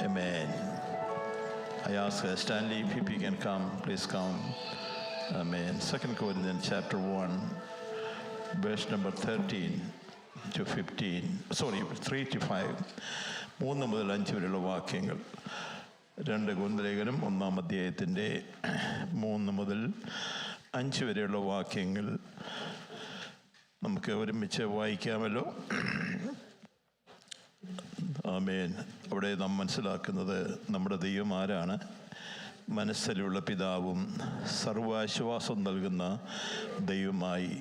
Amen. I ask Stanley if he can come, please come. Amen. 2 Corinthians chapter 1, verse number 13 to 15. 3 to 5. 3 മുതൽ 5 വരെയുള്ള വാക്യങ്ങൾ. 2 കൊരിന്ത്യർ ലേഖനം 1-ാം അധ്യായത്തിൻ്റെ 3 മുതൽ 5 വരെയുള്ള വാക്യങ്ങൾ നമുക്ക് ഒരുമിച്ച് വായിക്കാമല്ലോ. ആമേൻ. അവിടെ നാം മനസ്സിലാക്കുന്നത് നമ്മുടെ ദൈവം ആരാണ്? മനസ്സിലുള്ള പിതാവും സർവാശ്വാസം നൽകുന്ന ദൈവമായി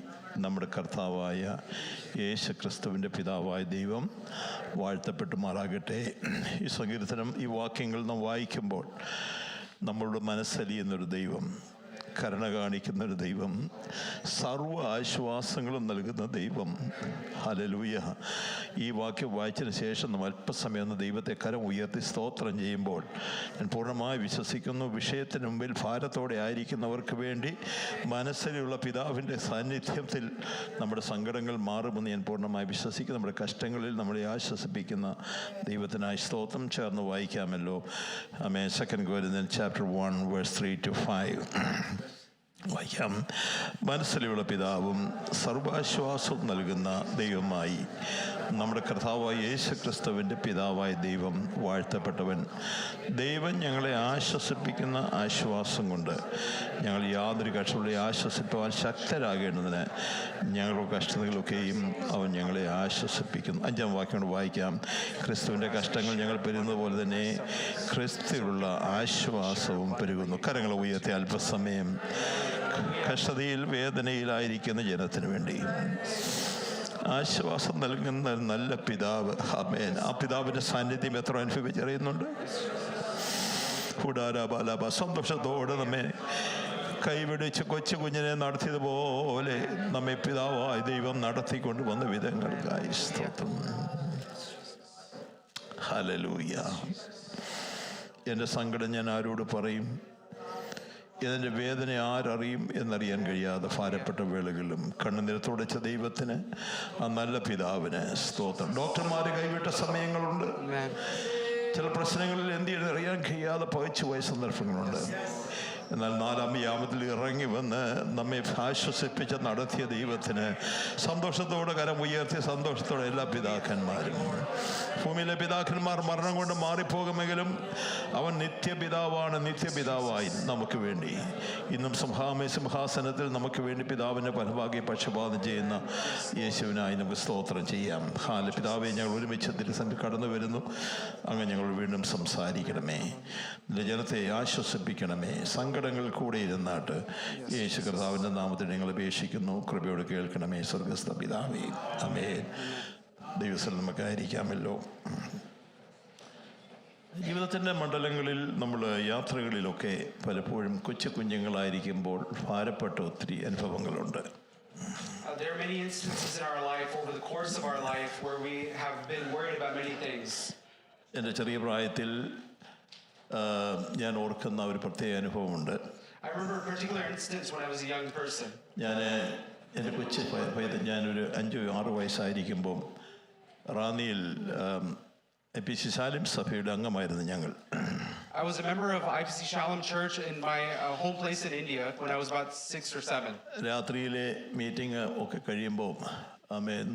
നമ്മുടെ കർത്താവായ യേശു ക്രിസ്തുവിൻ്റെ പിതാവായ ദൈവം വാഴ്ത്തപ്പെട്ടുമാറാകട്ടെ. ഈ സങ്കീർത്തനം, ഈ വാക്യങ്ങൾ നാം വായിക്കുമ്പോൾ നമ്മളുടെ മനസ്സലിയുന്നൊരു ദൈവം, കരുണ കാണിക്കുന്നൊരു ദൈവം, സർവ്വ ആശ്വാസങ്ങളും നൽകുന്ന ദൈവം. ഹല്ലേലൂയ. ഈ വാക്യം വായിച്ചതിന് ശേഷം നമ്മൾ അല്പസമയം ഒന്ന് ദൈവത്തെ കരം ഉയർത്തി സ്തോത്രം ചെയ്യുമ്പോൾ ഞാൻ പൂർണ്ണമായി വിശ്വസിക്കുന്നു, വിഷയത്തിന് മുമ്പിൽ ഭാരത്തോടെ ആയിരിക്കുന്നവർക്ക് വേണ്ടി മനസ്സിലുള്ള പിതാവിൻ്റെ സാന്നിധ്യത്തിൽ നമ്മുടെ സങ്കടങ്ങൾ മാറുമെന്ന് ഞാൻ പൂർണ്ണമായി വിശ്വസിക്കുന്നു. നമ്മുടെ കഷ്ടങ്ങളിൽ നമ്മളെ ആശ്വസിപ്പിക്കുന്ന ദൈവത്തിനായി സ്തോത്രം. ചേർന്ന് വായിക്കാമല്ലോ. ആമേൻ. 2 Corinthians chapter 1 verse 3 to 5 വായിക്കാം. മനസ്സിലുള്ള പിതാവും സർവാശ്വാസം നൽകുന്ന ദൈവമായി നമ്മുടെ കർത്താവായ യേശു ക്രിസ്തുവിൻ്റെ പിതാവായ ദൈവം വാഴ്ത്തപ്പെട്ടവൻ. ദൈവം ഞങ്ങളെ ആശ്വസിപ്പിക്കുന്ന ആശ്വാസം കൊണ്ട് ഞങ്ങൾ യാതൊരു കഷ്ടങ്ങളെ ആശ്വസിപ്പാൻ ശക്തരാകേണ്ടതിന് ഞങ്ങളുടെ കഷ്ടതകളൊക്കെയും അവൻ ഞങ്ങളെ ആശ്വസിപ്പിക്കുന്നു. 5-ാം വാക്യം കൊണ്ട് വായിക്കാം. ക്രിസ്തുവിൻ്റെ കഷ്ടങ്ങൾ ഞങ്ങൾ പെരുകുന്നത് പോലെ തന്നെ ക്രിസ്തുവിലുള്ള ആശ്വാസവും പെരുകുന്നു. കരങ്ങൾ ഉയർത്തി അല്പസമയം കഷ്ടതയിൽ വേദനയിലായിരിക്കുന്ന ജനത്തിന് വേണ്ടി ആശ്വാസം നൽകുന്ന നല്ല പിതാവ്. ആമേൻ. ആ പിതാവിൻ്റെ സാന്നിധ്യം എത്ര അനുഭവിച്ചറിയുന്നുണ്ട്? കൂടാരാബാലാബ സന്തോഷത്തോടെ നമ്മെ കൈപിടിച്ച് കൊച്ചു കുഞ്ഞിനെ നടത്തിയതുപോലെ നമ്മെ പിതാവായ ദൈവം നടത്തിക്കൊണ്ട് വന്ന വിധങ്ങൾക്കായി സ്തോത്രം. ഹല്ലേലൂയ. എൻ്റെ സങ്കടം ഞാൻ ആരോട് പറയും? ഇതിൻ്റെ വേദന ആരറിയും എന്നറിയാൻ കഴിയാതെ ഭാരപ്പെട്ട വേളകളിലും കണ്ണുനീർ തുടച്ച ദൈവത്തിന്, ആ നല്ല പിതാവിന് സ്തോത്രം. ഡോക്ടർമാർ കൈവിട്ട സമയങ്ങളുണ്ട്. ചില പ്രശ്നങ്ങളിൽ എന്ത് അറിയാൻ കഴിയാതെ പകച്ചു പോയ സന്ദർഭങ്ങളുണ്ട്. എന്നാൽ 4-ാം യാമത്തിൽ ഇറങ്ങി വന്ന് നമ്മെ ആശ്വസിപ്പിച്ച് നടത്തിയ ദൈവത്തിന് സന്തോഷത്തോടെ കരം ഉയർത്തിയ സന്തോഷത്തോടെ എല്ലാ പിതാക്കന്മാരും, ഭൂമിയിലെ പിതാക്കന്മാർ മരണം കൊണ്ട് മാറിപ്പോകുമെങ്കിലും അവൻ നിത്യപിതാവാണ്. നിത്യപിതാവായി നമുക്ക് വേണ്ടി ഇന്നും സിംഹാസനത്തിൽ നമുക്ക് വേണ്ടി പിതാവിൻ്റെ പരഭാഗ്യ പക്ഷപാതം ചെയ്യുന്ന യേശുവിനായി നമുക്ക് സ്തോത്രം ചെയ്യാം. പിതാവെ, ഞങ്ങൾ ഒരുമിച്ച് തിരുസന്നിധിയിൽ കടന്നു വരുന്നു. അങ്ങ് ഞങ്ങൾ വീണ്ടും സംസാരിക്കണമേ, ജനത്തെ ആശ്വസിപ്പിക്കണമേ. സങ്കടങ്ങൾ കൂടെ ഇരുന്നാട്ട് യേശു കർത്താവിൻ്റെ നാമത്തിൽ ഞങ്ങൾ അപേക്ഷിക്കുന്നു. കൃപയോട് കേൾക്കണമേ സ്വർഗസ്ഥ പിതാവേ. ആമേൻ. ദൈവത്തിൽ നമുക്കായിരിക്കാമല്ലോ. ജീവിതത്തിൻ്റെ മണ്ഡലങ്ങളിൽ നമ്മൾ യാത്രകളിലൊക്കെ പലപ്പോഴും കൊച്ചു കുഞ്ഞുങ്ങളായിരിക്കുമ്പോൾ ഭാരപ്പെട്ട ഒത്തിരി അനുഭവങ്ങളുണ്ട്. There are many instances in our life, over the course of our life, where we have been worried about many things. എൻ്റെ ചെറിയ പ്രായത്തിൽ ഞാൻ ഓർക്കുന്ന ഒരു പ്രത്യേക അനുഭവമുണ്ട്. I remember a particular instance when I was a young person. ഞാൻ എൻ്റെ കൊച്ചു ഞാനൊരു 5-6 വയസ്സായിരിക്കുമ്പോൾ റാന്നിയിൽ IPC ശാലോം സഭയുടെ അംഗമായിരുന്നു ഞങ്ങൾ. I was a member of IPC Shalom Church in my home place in India when I was about 6 or 7. രാത്രിയിലെ meeting ഒക്കെ കഴിയുമ്പോൾ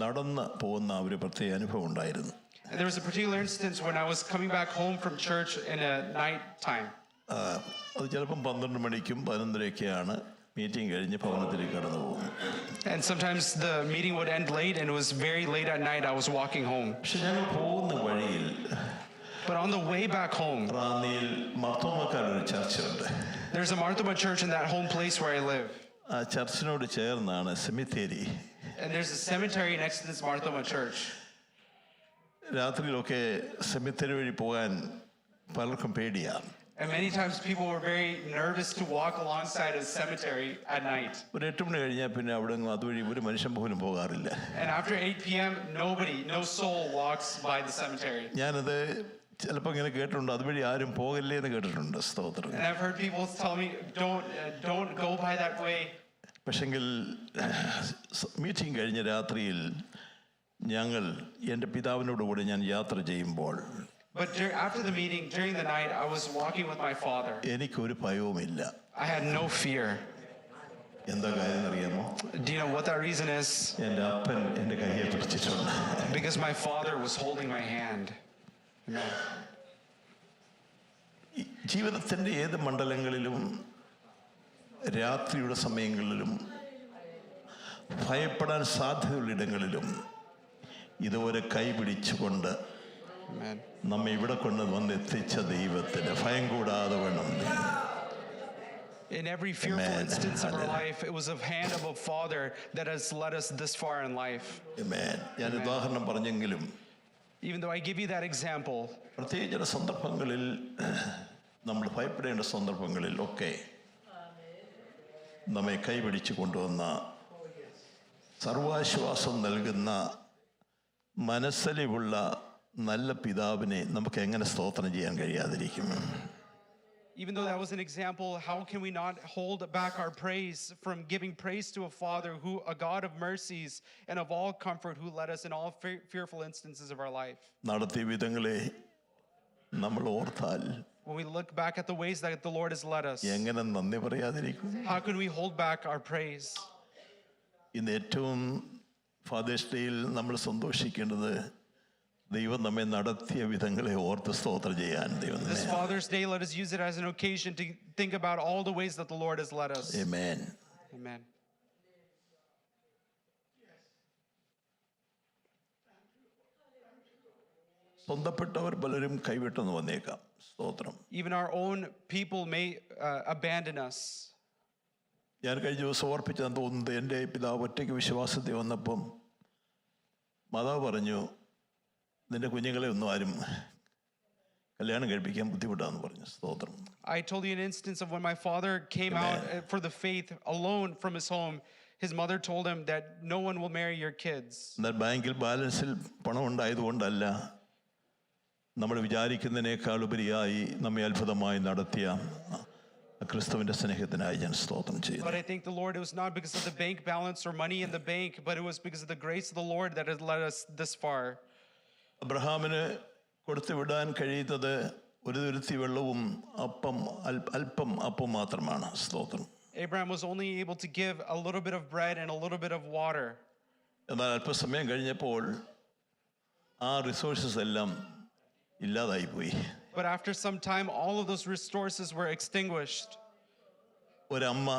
നടന്ന് പോകുന്ന ഒരു പ്രത്യേക അനുഭവം ഉണ്ടായിരുന്നു. And there was a particular instance when I was coming back home from church in a night time. അത് ചിലപ്പം 12 മണിക്കും 11:30ഒക്കെയാണ് മീറ്റിംഗ് കഴിഞ്ഞ് ഭവനത്തിലേക്ക് കടന്നു പോകുന്നത്. And sometimes the meeting would end late and it was very late at night. I was walking home. പക്ഷെ ഞങ്ങൾ പോകുന്ന വഴിയിൽ, but on the way back home, റാന്നിയിൽ മാർത്തോമാക്കാരുടെ ചർച്ചുണ്ട്. There's a Marthoma church in that home place where I live. ആ ചർച്ചിനോട് ചേർന്നാണ് സെമിത്തേരി. And there's a cemetery next to this Marthoma church. രാത്രിയിലൊക്കെ സെമിത്തേരി വഴി പോകാൻ പലർക്കും പേടിയാണ്. And many times people were very nervous to walk alongside a cemetery at night. ഒരു 8 മണി കഴിഞ്ഞാൽ പിന്നെ അവിടെ അതുവഴി ഒരു മനുഷ്യൻ പോലും പോകാറില്ല. And after 8 p.m. no soul walks by the cemetery. ഞാനത് ചിലപ്പോൾ ഇങ്ങനെ കേട്ടിട്ടുണ്ട്, അതുവഴി ആരും പോകല്ലേ എന്ന് കേട്ടിട്ടുണ്ട്. സ്തോത്രം. And I've heard people tell me don't go by that way. പക്ഷെങ്കിൽ മീറ്റിംഗ് കഴിഞ്ഞ രാത്രിയിൽ ഞങ്ങൾ എൻ്റെ പിതാവിനോടുകൂടി ഞാൻ യാത്ര ചെയ്യുമ്പോൾ But after the meeting, during the night, I was walking with my father. എനിക്കൊരു ഭയവുമില്ല. I had no fear. എന്താ കാര്യം അറിയാമോ? Do you know what that reason is? എൻ്റെ അപ്പൻ എൻ്റെ കയ്യെ പിടിച്ചിട്ടുണ്ട്. Because my father was holding my hand. Amen. ജീവിതത്തിൻ്റെ ഏത് മണ്ഡലങ്ങളിലും രാത്രിയുടെ സമയങ്ങളിലും ഭയപ്പെടാൻ സാധ്യതയുള്ള ഇടങ്ങളിലും ഇതുപോലെ കൈപിടിച്ചുകൊണ്ട് Amen. നമ്മെ ഇവിടെ കൊണ്ട് വന്ന് എത്തിച്ച ദൈവത്തിന് ഭയം കൂടാതെ വേണം. In every fearful Amen. instance of our Hallelujah. life, it was a hand of a father that has led us this far in life. Amen. ഞാൻ ഉദാഹരണം പറഞ്ഞെങ്കിലും Even though I give you that example, പ്രത്യേക ചില സന്ദർഭങ്ങളിൽ നമ്മൾ ഭയപ്പെടേണ്ട സന്ദർഭങ്ങളിൽ ഒക്കെ നമ്മെ കൈപിടിച്ച് കൊണ്ടുവന്ന സർവാശ്വാസം നൽകുന്ന മനസ്സലിവുള്ള നല്ല പിതാവിനെ നമുക്ക് എങ്ങനെ സ്തോത്രം ചെയ്യാൻ കഴിയാതിരിക്കും? even though that was an example, how can we not hold back our praise from giving praise to a Father, who, a God of mercies and of all comfort, who led us in all fearful instances of our life? നടത്തിയ വിധങ്ങളെ നമ്മൾ ഓർത്താൽ When we look back at the ways that the Lord has led us, എങ്ങനെ നന്ദി പറയാതിരിക്കും? how can we hold back our praise? ഇന്ന് ഏറ്റവും fathers ഡേയിൽ നമ്മൾ സന്തോഷിക്കേണ്ടത് ദൈവം നമ്മെ നടത്തിയ വിധങ്ങളെ ഓർത്ത് സ്തോത്രം ചെയ്യാൻ. ദൈവം This Father's Day, let us use it as an occasion to think about all the ways that the Lord has led us. Amen. Amen. സ്വന്തപ്പെട്ടവർ പലരും കൈവിട്ടെന്ന് വന്നേക്കാം. സ്തോത്രം. Even our own people may abandon us. ഞാൻ കഴിഞ്ഞ ദിവസം ഓർപ്പിച്ചാൽ തോന്നുന്നത്, എൻ്റെ പിതാവ് ഒറ്റയ്ക്ക് വിശ്വാസത്തിൽ വന്നപ്പം മാതാവ് പറഞ്ഞു, നിന്റെ കുഞ്ഞുങ്ങളെ ഒന്നും ആരും കല്യാണം കഴിപ്പിക്കാൻ ബുദ്ധിമുട്ടാന്ന് പറഞ്ഞു. സ്തോത്രം. I told you an instance of when my father came out for the faith alone from his home. His mother told him that no one will marry your kids. എന്നാൽ ബാങ്കിൽ ബാലൻസിൽ പണം ഉണ്ടായതുകൊണ്ടല്ല, നമ്മൾ വിചാരിക്കുന്നതിനേക്കാൾ ഉപരിയായി നമ്മെ അത്ഭുതമായി നടത്തിയ ക്രിസ്തുവിന്റെ സ്നേഹത്തിനായി ഞാൻ സ്തോത്രം ചെയ്യുന്നു. But I thank the Lord, it was not because of the bank balance or money in the bank, but it was because of the grace of the Lord that has led us this far. അബ്രഹാമിന് കൊടുത്തു വിടാൻ കഴിയുന്നത് ഒരു തുരുത്തി വെള്ളവും അല്പം അപ്പം മാത്രമാണ്. സ്തോത്രം. Abraham was only able to give a little bit of bread and a little bit of water. എന്നാൽ അല്പസമയം കഴിഞ്ഞപ്പോൾ ആ റിസോഴ്സസ് എല്ലാം ഇല്ലാതായിപ്പോയി. But after some time, all of those resources were extinguished. ഒരമ്മ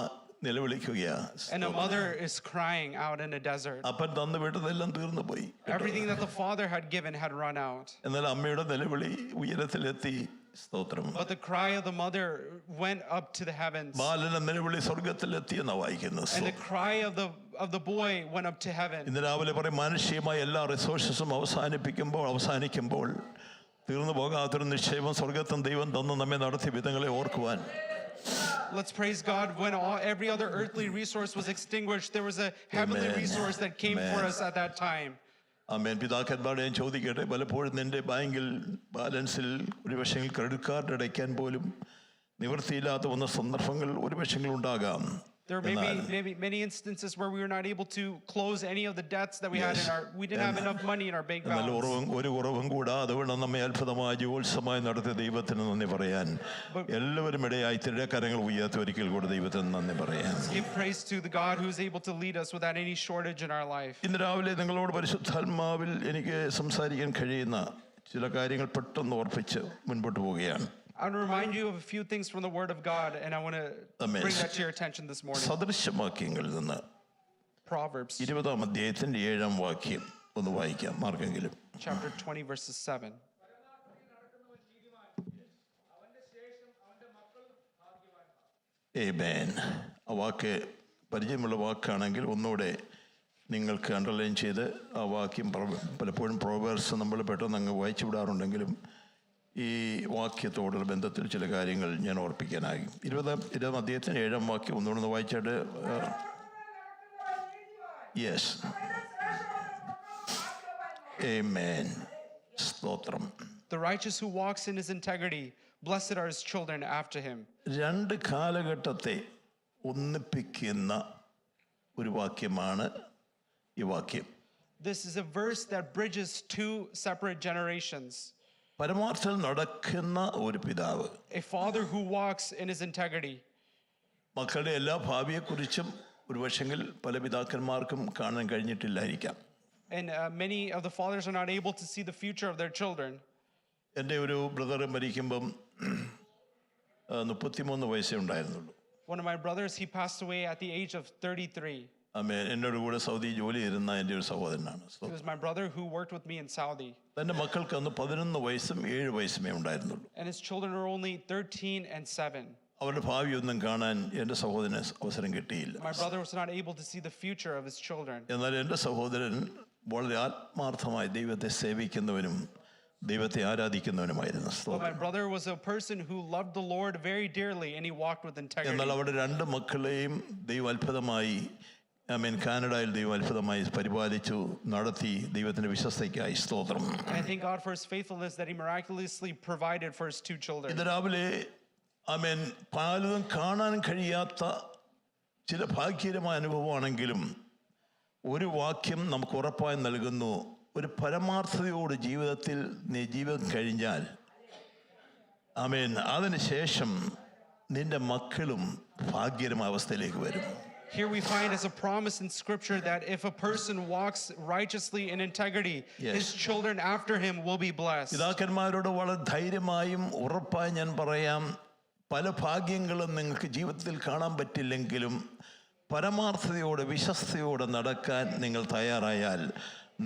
നിലവിളിക്കുകയാ. And a mother is crying out in a desert. അപ്പൻ തന്നു വിട്ടതെല്ലാം തീർന്നു പോയി. Everything that the father had given had run out. എന്നാൽ അമ്മയുടെ നിലവിളി ഉയരത്തിലെത്തി. സ്തോത്രം. But the cry of the mother went up to the heavens. ബാലന്റെ നിലവിളി സ്വർഗത്തിലെത്തി എന്നാ വായിക്കുന്നത്. And the cry of the boy went up to heaven. ഇന്ന് രാവിലെ പറയും, മാനുഷികമായ എല്ലാ റിസോഴ്സസും അവസാനിക്കുമ്പോൾ തീർന്നു പോകാത്തൊരു നിശ്ചയവും സ്വർഗത്തും ദൈവം തന്നു നമ്മെ നടത്തിയ വിധങ്ങളെ ഓർക്കുവാൻ. Let's praise God. When every other earthly resource was extinguished, there was a heavenly resource that came for us at that time. ആമേൻ. പിതാക്കന്മാരോട് ഞാൻ ചോദിക്കട്ടെ, പലപ്പോഴും നിന്റെ ബാങ്കിൽ ബാലൻസിൽ ഒരു പക്ഷേ ക്രെഡിറ്റ് കാർഡ് അടയ്ക്കാൻ പോലും നിവൃത്തിയില്ലാത്ത വന്ന സന്ദർഭങ്ങൾ ഒരു പക്ഷേ ഉണ്ടാകാം. There may be many instances where we were not able to close any of the debts that we had we didn't have enough money in our bank balance. ഒരു കുറവും കൂടാതെ വേണം നമ്മെ അത്ഭുതമായ ജോത്സമായി നടത്തിയ ദൈവത്തിന് നന്ദി പറയാൻ. എല്ലാവരും ഇടയായി തിരക്കരങ്ങൾ ഉയർത്തി ഒരിക്കൽ കൂടെ ദൈവത്തിന് നന്ദി പറയാൻ. Give praise to the God who is able to lead us without any shortage in our life. ഇന്ന് രാവിലെ നിങ്ങളോട് പരിശുദ്ധാത്മാവിൽ എനിക്ക് സംസാരിക്കാൻ കഴിയുന്ന ചില കാര്യങ്ങൾ പെട്ടെന്ന് ഓർപ്പിച്ച് മുൻപോട്ട് പോവുകയാണ്. I want to remind you of a few things from the Word of God, and I want to bring that to your attention this morning. സദൃശവാക്യങ്ങളിൽ നിന്ന് Proverbs 20-ാം അധ്യായത്തിന്റെ 7-ാം വാക്യം ഒന്ന് വായിക്കാം ആർക്കെങ്കിലും. chapter 20 verses 7. Amen. ആ വാക്ക് പരിചയമുള്ള വാക്കാണെങ്കിൽ ഒന്നുകൂടെ നിങ്ങൾക്ക് അണ്ടർലൈൻ ചെയ്ത് ആ വാക്യം പലപ്പോഴും പ്രോവേഴ്സ് നമ്മൾ പെട്ടെന്ന് അങ്ങ് വായിച്ചു വിടാറുണ്ടെങ്കിലും ഈ വാക്യത്തോടുള്ള ബന്ധത്തിൽ ചില കാര്യങ്ങൾ ഞാൻ ഓർപ്പിക്കാനായി. 20-ാം അധ്യായത്തിന് 7-ാം വാക്യം ഒന്നുകൂടെ വായിച്ചിട്ട്. യെസ്. Amen. സ്തോത്രം. The righteous who walks in his integrity, blessed are his children after him. രണ്ട് കാലഘട്ടത്തെ ഒന്നിപ്പിക്കുന്ന ഒരു വാക്യമാണ് ഈ വാക്യം. This is a verse that bridges two separate generations. പരമാർത്ഥത്തിൽ നടക്കുന്ന ഒരു പിതാവ്, a father who walks in his integrity. മക്കളുടെ എല്ലാ ഭാവിയെക്കുറിച്ചും ഒരു പക്ഷെങ്കിൽ പല പിതാക്കന്മാർക്കും കാണാൻ കഴിഞ്ഞിട്ടില്ലായിരിക്കാം. And many of the fathers are not able to see the future of their children. എൻ്റെ ഒരു ബ്രദർ മരിക്കുമ്പം 33 വയസ്സേ ഉണ്ടായിരുന്നുള്ളൂ. One of my brothers, he passed away at the age of 33. എന്നോട് കൂടെ സൗദി ജോലി ചെയ്തിരുന്ന എൻ്റെ ഒരു സഹോദരനാണ്. He was my brother who worked with me in Saudi. തൻ്റെ മക്കൾക്ക് അന്ന് 11 വയസ്സും 7 വയസ്സുമേ ഉണ്ടായിരുന്നുള്ളൂ. And his children are only 13 and 7. അവരുടെ ഭാവിയൊന്നും കാണാൻ എൻ്റെ സഹോദരന് അവസരം കിട്ടിയില്ല. My brother was not able to see the future of his children. എന്നാൽ എൻ്റെ സഹോദരൻ വളരെ ആത്മാർത്ഥമായി ദൈവത്തെ സേവിക്കുന്നവനും ദൈവത്തെ ആരാധിക്കുന്നവനുമായിരുന്നു. But my brother was a person who loved the Lord very dearly and he walked with integrity. എന്നാൽ അവരുടെ 2 മക്കളെയും ദൈവം അത്ഭുതമായി കാനഡയിൽ ദൈവം അത്ഭുതമായി പരിപാലിച്ചു നടത്തി. ദൈവത്തിന്റെ വിശ്വസ്തയ്ക്കായി സ്തോത്രം. I thank God for his faithfulness that he miraculously provided for his 2 children. ഇത് രാവിലെ പലതും കാണാൻ കഴിയാത്ത ചില ഭാഗ്യകരമായ അനുഭവമാണെങ്കിലും ഒരു വാക്യം നമുക്ക് ഉറപ്പായി നൽകുന്നു. ഒരു പരമാർത്ഥതയോട് ജീവിതത്തിൽ നീ ജീവിതം കഴിഞ്ഞാൽ അതിനുശേഷം നിന്റെ മക്കളും ഭാഗ്യകരമായ അവസ്ഥയിലേക്ക് വരും. Here we find as a promise in scripture that if a person walks righteously in integrity, his children after him will be blessed. പിതാക്കന്മാരോട് വളരെ ധൈര്യമായും ഉറപ്പായി ഞാൻ പറയാം, പല ഭാഗ്യങ്ങളും നിങ്ങൾക്ക് ജീവിതത്തിൽ കാണാൻ പറ്റില്ലെങ്കിലും പരമാർത്ഥതയോടെ വിശ്വസ്തയോടെ നടക്കാൻ നിങ്ങൾ തയ്യാറായാൽ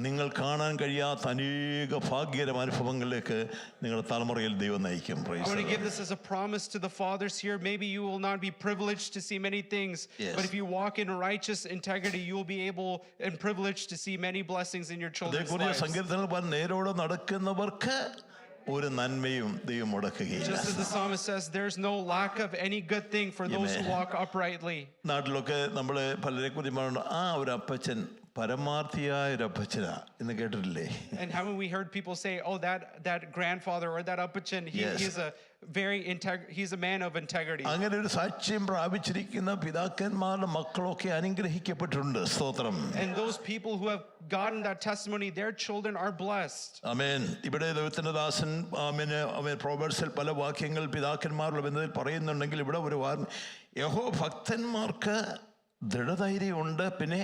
നിങ്ങൾ കാണാൻ കഴിയാത്ത അനേക ഭാഗ്യകരമായ അനുഭവങ്ങളിലേക്ക് നിങ്ങളുടെ തലമുറയിൽ ദൈവം നയിക്കും. I want to give this as a promise to the fathers here. Maybe you will not be privileged to see many things, but if you walk in righteous integrity, you will be able and privileged to see many blessings in your children's lives. സങ്കീർത്തനത്തിൽ നേരോടെ നടക്കുന്നവർക്ക് ഒരു നന്മയും ദൈവം മുടക്കുകയില്ല. Just as the psalmist says, there's no lack of any good thing for those who walk uprightly. നാട്ടിലൊക്കെ നമ്മൾ പലരെ കുറിച്ച് പറഞ്ഞു, ഒരു അപ്പച്ചൻ പരമാർത്ഥിയായ ഒരു അപ്പച്ചനാ എന്ന് കേട്ടിട്ടില്ലേ? And haven't we heard people say, oh, that grandfather or that appachan, he's a man of integrity. അങ്ങനെ ഒരു സാക്ഷ്യം പ്രാപിച്ചിരിക്കുന്ന പിതാക്കന്മാരുടെ മക്കളൊക്കെ അനുഗ്രഹിക്കപ്പെട്ടിട്ടുണ്ട്. സ്തോത്രം. And those people who have gotten that testimony, their children are blessed. ആമേൻ. ഇവിടെ ദൈവത്തിന്റെ ദാസൻ പ്രോവേഴ്സിൽ പല വാക്യങ്ങൾ പിതാക്കന്മാരുടെ ബന്ധത്തിൽ പറയുന്നുണ്ടെങ്കിൽ ഇവിടെ ഒരു യഹോവ ഭക്തന്മാർക്ക് ദൃഢധൈര്യമുണ്ട്, പിന്നെ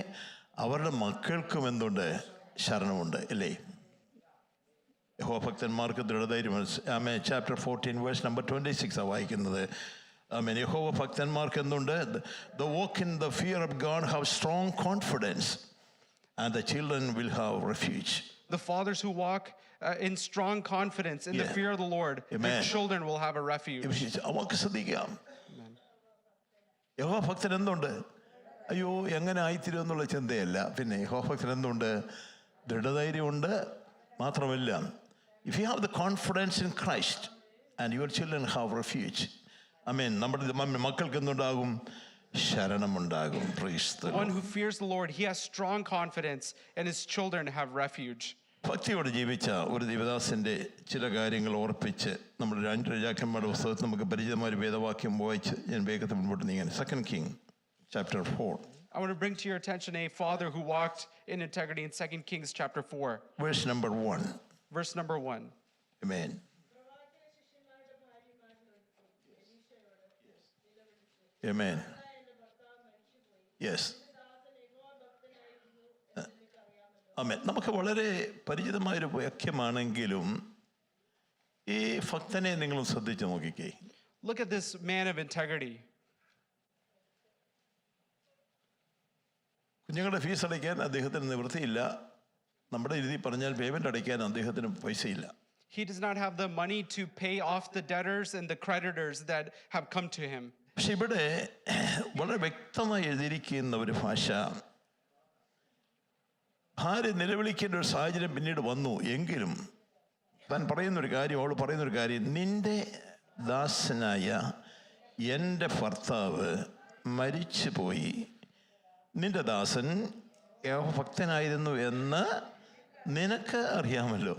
അവരുടെ മക്കൾക്കും എന്തുണ്ട്? ശരണമുണ്ട്, അല്ലേ? യഹോവ ഭക്തന്മാർക്ക് ദൃഢധൈര്യമുണ്ട്. ചാപ്റ്റർ 14 വേഴ്സ് നമ്പർ 26 വായിക്കുന്നത്. യഹോവ ഭക്തന്മാർക്ക് എന്തുണ്ട്? The walk in the fear of God have strong confidence and the children will have refuge. The fathers who walk in strong confidence in the fear of the Lord, their children will have a refuge. അവർക്ക് ശ്രദ്ധിക്കാം. യഹോവ ഭക്തൻ എന്തുണ്ട്? അയ്യോ എങ്ങനെ ആയിത്തീരും എന്നുള്ള ചിന്തയല്ല. പിന്നെ യഹോവഭക്തൻ എന്തുണ്ട്? ദൃഢധൈര്യമുണ്ട്. മാത്രമല്ല, if you have the confidence in Christ and your children have refuge, നമ്മുടെ മക്കൾക്ക് എന്തുണ്ടാകും? ശരണമുണ്ടാകും. Praise the Lord. One who fears the Lord, he has strong confidence and his children have refuge. ഭക്തിയോടെ ജീവിച്ച ഒരു ദേവദാസന്റെ ചില കാര്യങ്ങൾ ഓർപ്പിച്ച് നമ്മുടെ 2 രാജാക്കന്മാരുടെ പുസ്തകത്തിൽ നമുക്ക് പരിചിതമായ ഒരു വേദവാക്യം വായിച്ച് ഞാൻ വേഗത്തിൽ മുൻപോട്ട് നീങ്ങാൻ. 2 Kings chapter 4. I want to bring to your attention a father who walked in integrity in 2 Kings chapter 4. Verse number 1. Verse number 1. Amen. Amen. Yes. Amen. നമുക്ക് വളരെ പരിചിതമായൊരു വാക്യമാണെങ്കിലും ഈ ഭക്തനെ നിങ്ങൾ ശ്രദ്ധിച്ചു നോക്കിക്കേ. Look at this man of integrity. കുഞ്ഞുങ്ങളുടെ fees അടയ്ക്കാൻ അദ്ദേഹത്തിന് നിവൃത്തിയില്ല. നമ്മുടെ രീതി പറഞ്ഞാൽ പേയ്മെന്റ് അടയ്ക്കാൻ അദ്ദേഹത്തിന് പൈസയില്ല. He does not have the money to pay off the debtors and the creditors that have come to him. പക്ഷെ ഇവിടെ വളരെ വ്യക്തമായി എഴുതിയിരിക്കുന്ന ഒരു ഭാഷ, ഭാര്യ നിലവിളിക്കേണ്ട ഒരു സാഹചര്യം പിന്നീട് വന്നു എങ്കിലും താൻ പറയുന്നൊരു കാര്യം, അവൾ പറയുന്നൊരു കാര്യം, നിന്റെ ദാസനായ എൻ്റെ ഭർത്താവ് മരിച്ചുപോയി, നിന്റെ ദാസൻ യഹോവഭക്തനായിരുന്നു എന്ന് നിനക്ക് അറിയാമല്ലോ.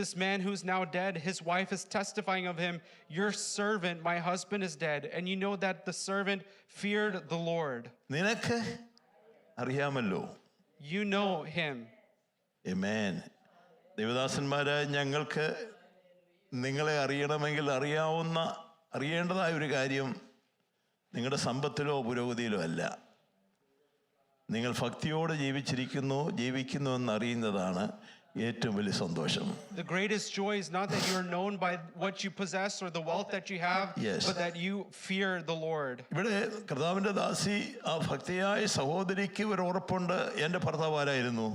This man who's now dead, his wife is testifying of him, your servant, my husband is dead, and you know that the servant feared the Lord. നിനക്ക് അറിയാമല്ലോ. You know him. Amen. ദേവദാസന്മാരായ ഞങ്ങൾക്ക് നിങ്ങളെ അറിയണമെങ്കിൽ അറിയേണ്ടതായ ഒരു കാര്യം നിങ്ങളുടെ സമ്പത്തിലോ പുരോഗതിയിലോ അല്ല. നിങ്ങൾ ഭക്തിയോടെ ജീവിക്കുന്നു എന്നറിയുന്നതാണ് ഏറ്റവും വലിയ സന്തോഷം. The greatest joy is not that you are known by what you possess or the wealth that you have, Yes. but that you fear the Lord. ഇവിടെ കർത്താവിൻ്റെ ദാസി ആ ഭക്തിയായ സഹോദരിക്ക് ഒരു ഉറപ്പുണ്ട്, എൻ്റെ ഭർത്താവ് ആരായിരുന്നു?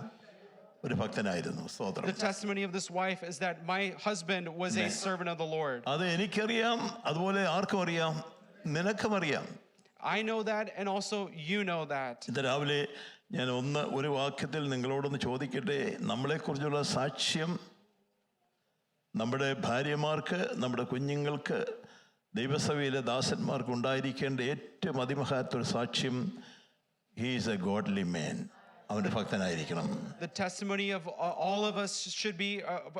ഒരു ഭക്തനായിരുന്നു. സ്തോത്രം. The testimony of this wife is that my husband was a servant of the Lord. അത് എനിക്കറിയാം, അതുപോലെ ആർക്കും അറിയാം, നിനക്കും അറിയാം. I know that, and also you know that. ഇന്ന് രാവിലെ ഞാൻ ഒരു വാക്യത്തിൽ നിങ്ങളോടൊന്ന് ചോദിക്കട്ടെ. നമ്മളെക്കുറിച്ചുള്ള സാക്ഷ്യം നമ്മുടെ ഭാര്യമാർക്ക്, നമ്മുടെ കുഞ്ഞുങ്ങൾക്ക്, ദൈവസഭയിലെ ദാസന്മാർക്ക് ഉണ്ടായിരിക്കേണ്ട ഏറ്റവും അതിമഹത്വ സാക്ഷ്യം, ഹി ഈസ് എ ഗോഡ്ലി മാൻ. അവൻ്റെ ഭക്തനായിരിക്കണം. The testimony of all of us should be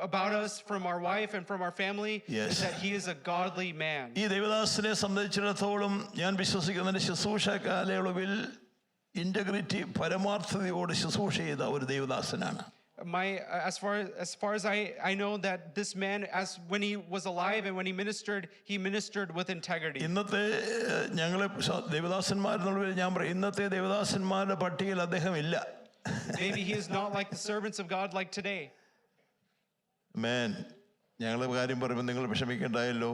about us, from our wife and from our family, Yes. is that he is a godly man. ഈ ദൈവദാസനെ സംബന്ധിച്ചിടത്തോളം ഞാൻ വിശ്വസിക്കുന്ന ശുശ്രൂഷ കാലയളവിൽ ഇന്റഗ്രിറ്റി, പരമാർത്ഥതയോട് ശുശ്രൂഷ ചെയ്ത ഒരു ദൈവദാസനാണ്. As far as I know that this man, as when he was alive and when he ministered with integrity. ഇന്നത്തെ ഞങ്ങളെ ദൈവദാസന്മാരെന്നുള്ള ഞാൻ പറയും, ഇന്നത്തെ ദൈവദാസന്മാരുടെ പട്ടികയിൽ അദ്ദേഹം ഇല്ല. Maybe he is not like the servants of God like today. ആമേൻ. ഞങ്ങളെ കാര്യം പറയുമ്പോൾ നിങ്ങൾ വിഷമിക്കണ്ടായല്ലോ.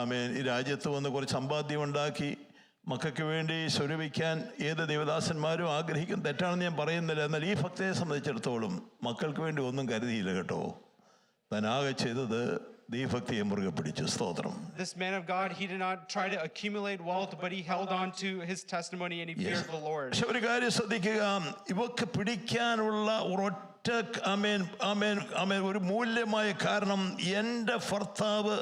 ആമേൻ. ഈ രാജ്യത്ത് വന്ന് കുറച്ച് സമ്പാദ്യം ഉണ്ടാക്കി മക്കൾക്ക് വേണ്ടി സ്വരൂപിക്കാൻ ഏത് ദൈവദാസന്മാരും ആഗ്രഹിക്കും. തെറ്റാണെന്ന് ഞാൻ പറയുന്നില്ല. എന്നാൽ ഈ ഭക്തയെ സംബന്ധിച്ചിടത്തോളം മക്കൾക്ക് വേണ്ടി ഒന്നും കരുതിയില്ല കേട്ടോ. താനാകെ ചെയ്തത് ദൈവഭക്തിയെ മുറുകെ പിടിച്ചു. സ്തോത്രം. This man of God, he did not try to accumulate wealth, but he held on to his testimony and he feared the Lord. പക്ഷെ ഒരു കാര്യം ശ്രദ്ധിക്കുക, ഇവക്ക് പിടിക്കാനുള്ള ഒരൊറ്റ ഒരു മൂല്യമായ കാരണം, എൻ്റെ ഭർത്താവ്,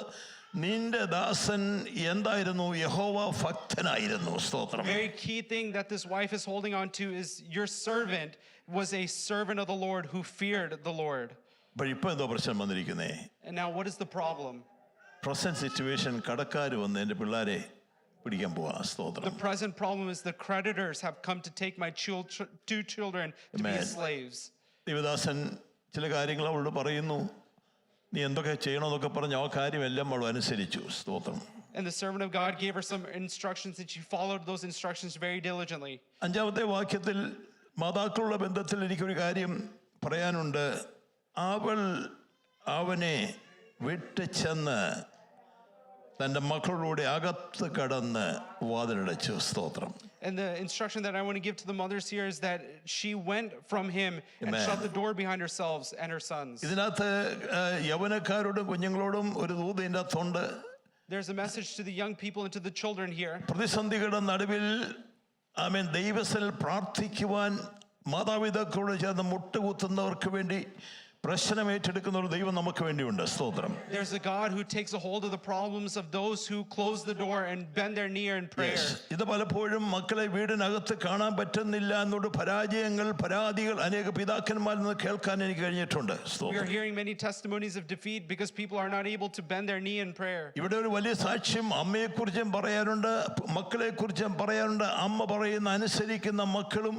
നിന്റെ ദാസൻ എന്തായിരുന്നു? യഹോവ ഭക്തനായിരുന്നു. സ്തോത്രം. Very key thing that this wife is holding on to is your servant was a servant of the Lord who feared the Lord. അപ്പോൾ ഇപ്പോൾ എന്തോ പ്രശ്നം വന്നിരിക്കുന്നേ? And now what is the problem? Present situation, കടക്കാർ വന്ന് എൻ്റെ പിള്ളേരെ പിടിക്കാൻ പോവാ. സ്തോത്രം. The present problem is the creditors have come to take my two children to be slaves. ദൈവദാസൻ ചില കാര്യങ്ങൾ അവളോട് പറയുന്നു, നീ എന്തൊക്കെ ചെയ്യണമെന്നൊക്കെ പറഞ്ഞ് ആ കാര്യമെല്ലാം അവൾ അനുസരിച്ചു. സ്തോത്രം. And the servant of God gave her some instructions and she followed those instructions very diligently. 5ാമത്തെ വാക്യത്തിൽ മാതാക്കളുള്ള ബന്ധത്തിൽ എനിക്കൊരു കാര്യം പറയാനുണ്ട്. അവൾ അവനെ വിട്ട് ചെന്ന് തൻ്റെ മക്കളോടെ അകത്ത് കടന്ന് വാതിലടച്ചു. സ്തോത്രം. And the instruction that I want to give to the mothers here is that she went from him and shut the door behind herself and her sons. ഇതിനകത്ത് യൗവനക്കാരോടും കുഞ്ഞുങ്ങളോടും ഒരു ദൂത് ഇതിൻ്റെ അകത്തുണ്ട്. There's a message to the young people and to the children here. പ്രതിസന്ധികളുടെ നടുവിൽ ദൈവസന്നിധിയിൽ പ്രാർത്ഥിക്കുവാൻ മാതാപിതാക്കളോട് ചേർന്ന് മുട്ടുകുത്തുന്നവർക്ക് വേണ്ടി പ്രശ്നം ഏറ്റെടുക്കുന്ന ഒരു ദൈവം നമുക്ക് വേണ്ടിയുണ്ട്. സ്തോത്രം. There's a God who takes a hold of the problems of those who close the door and bend their knee in prayer. ഇത് പലപ്പോഴും മക്കളെ വീടിനകത്ത് കാണാൻ പറ്റുന്നില്ല എന്നോട് പരാതികൾ അനേക പിതാക്കന്മാരിൽ നിന്ന് കേൾക്കാൻ എനിക്ക് കഴിഞ്ഞിട്ടുണ്ട്. We are hearing many testimonies of defeat because people are not able to bend their knee in prayer. ഇവിടെ ഒരു വലിയ സാക്ഷ്യം അമ്മയെക്കുറിച്ചും പറയാനുണ്ട്, മക്കളെക്കുറിച്ചും പറയാനുണ്ട്. അമ്മ പറയുന്ന അനുസരിക്കുന്ന മക്കളും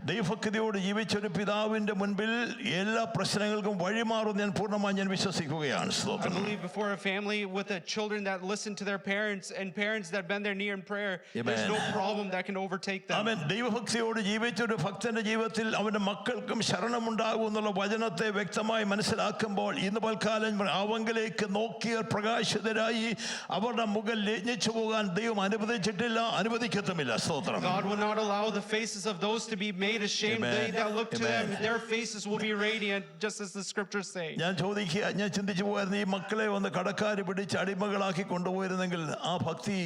ദൈവഭക്തിയോട് ജീവിച്ചൊരു പിതാവിന്റെ മുൻപിൽ എല്ലാ പ്രശ്നങ്ങൾക്കും വഴിമാറും ഞാൻ പൂർണ്ണമായി വിശ്വസിക്കുകയാണ്. I believe before a family with children that listen to their parents and parents that bend their knee in prayer, there's no problem that can overtake them. ആമേൻ. ദൈവഭക്തിയോട് ജീവിച്ചൊരു ഭക്തന്റെ ജീവിതത്തിൽ അവന്റെ മക്കൾക്കും ശരണമുണ്ടാകും എന്നുള്ള വചനത്തെ വ്യക്തമായി മനസ്സിലാക്കുമ്പോൾ ഇന്ന് പൽക്കാലം അവങ്കിലേക്ക് നോക്കിയ പ്രകാശിതരായി അവരുടെ മുഖം ലജ്ജിച്ചു പോകാൻ ദൈവം അനുവദിക്കത്തുമില്ല. സ്തോത്രം. God will not allow the faces of those to be made ashamed. They that look to them, their faces will be radiant, just as the scriptures say. ഞാൻ ചിന്തിച്ചു പോയിരുന്നു, ഈ മക്കളെ വന്ന് കടക്കാര് പിടിച്ച് അടിമകളാക്കി കൊണ്ടുപോയിരുന്നെങ്കിൽ ആ ഭക്തി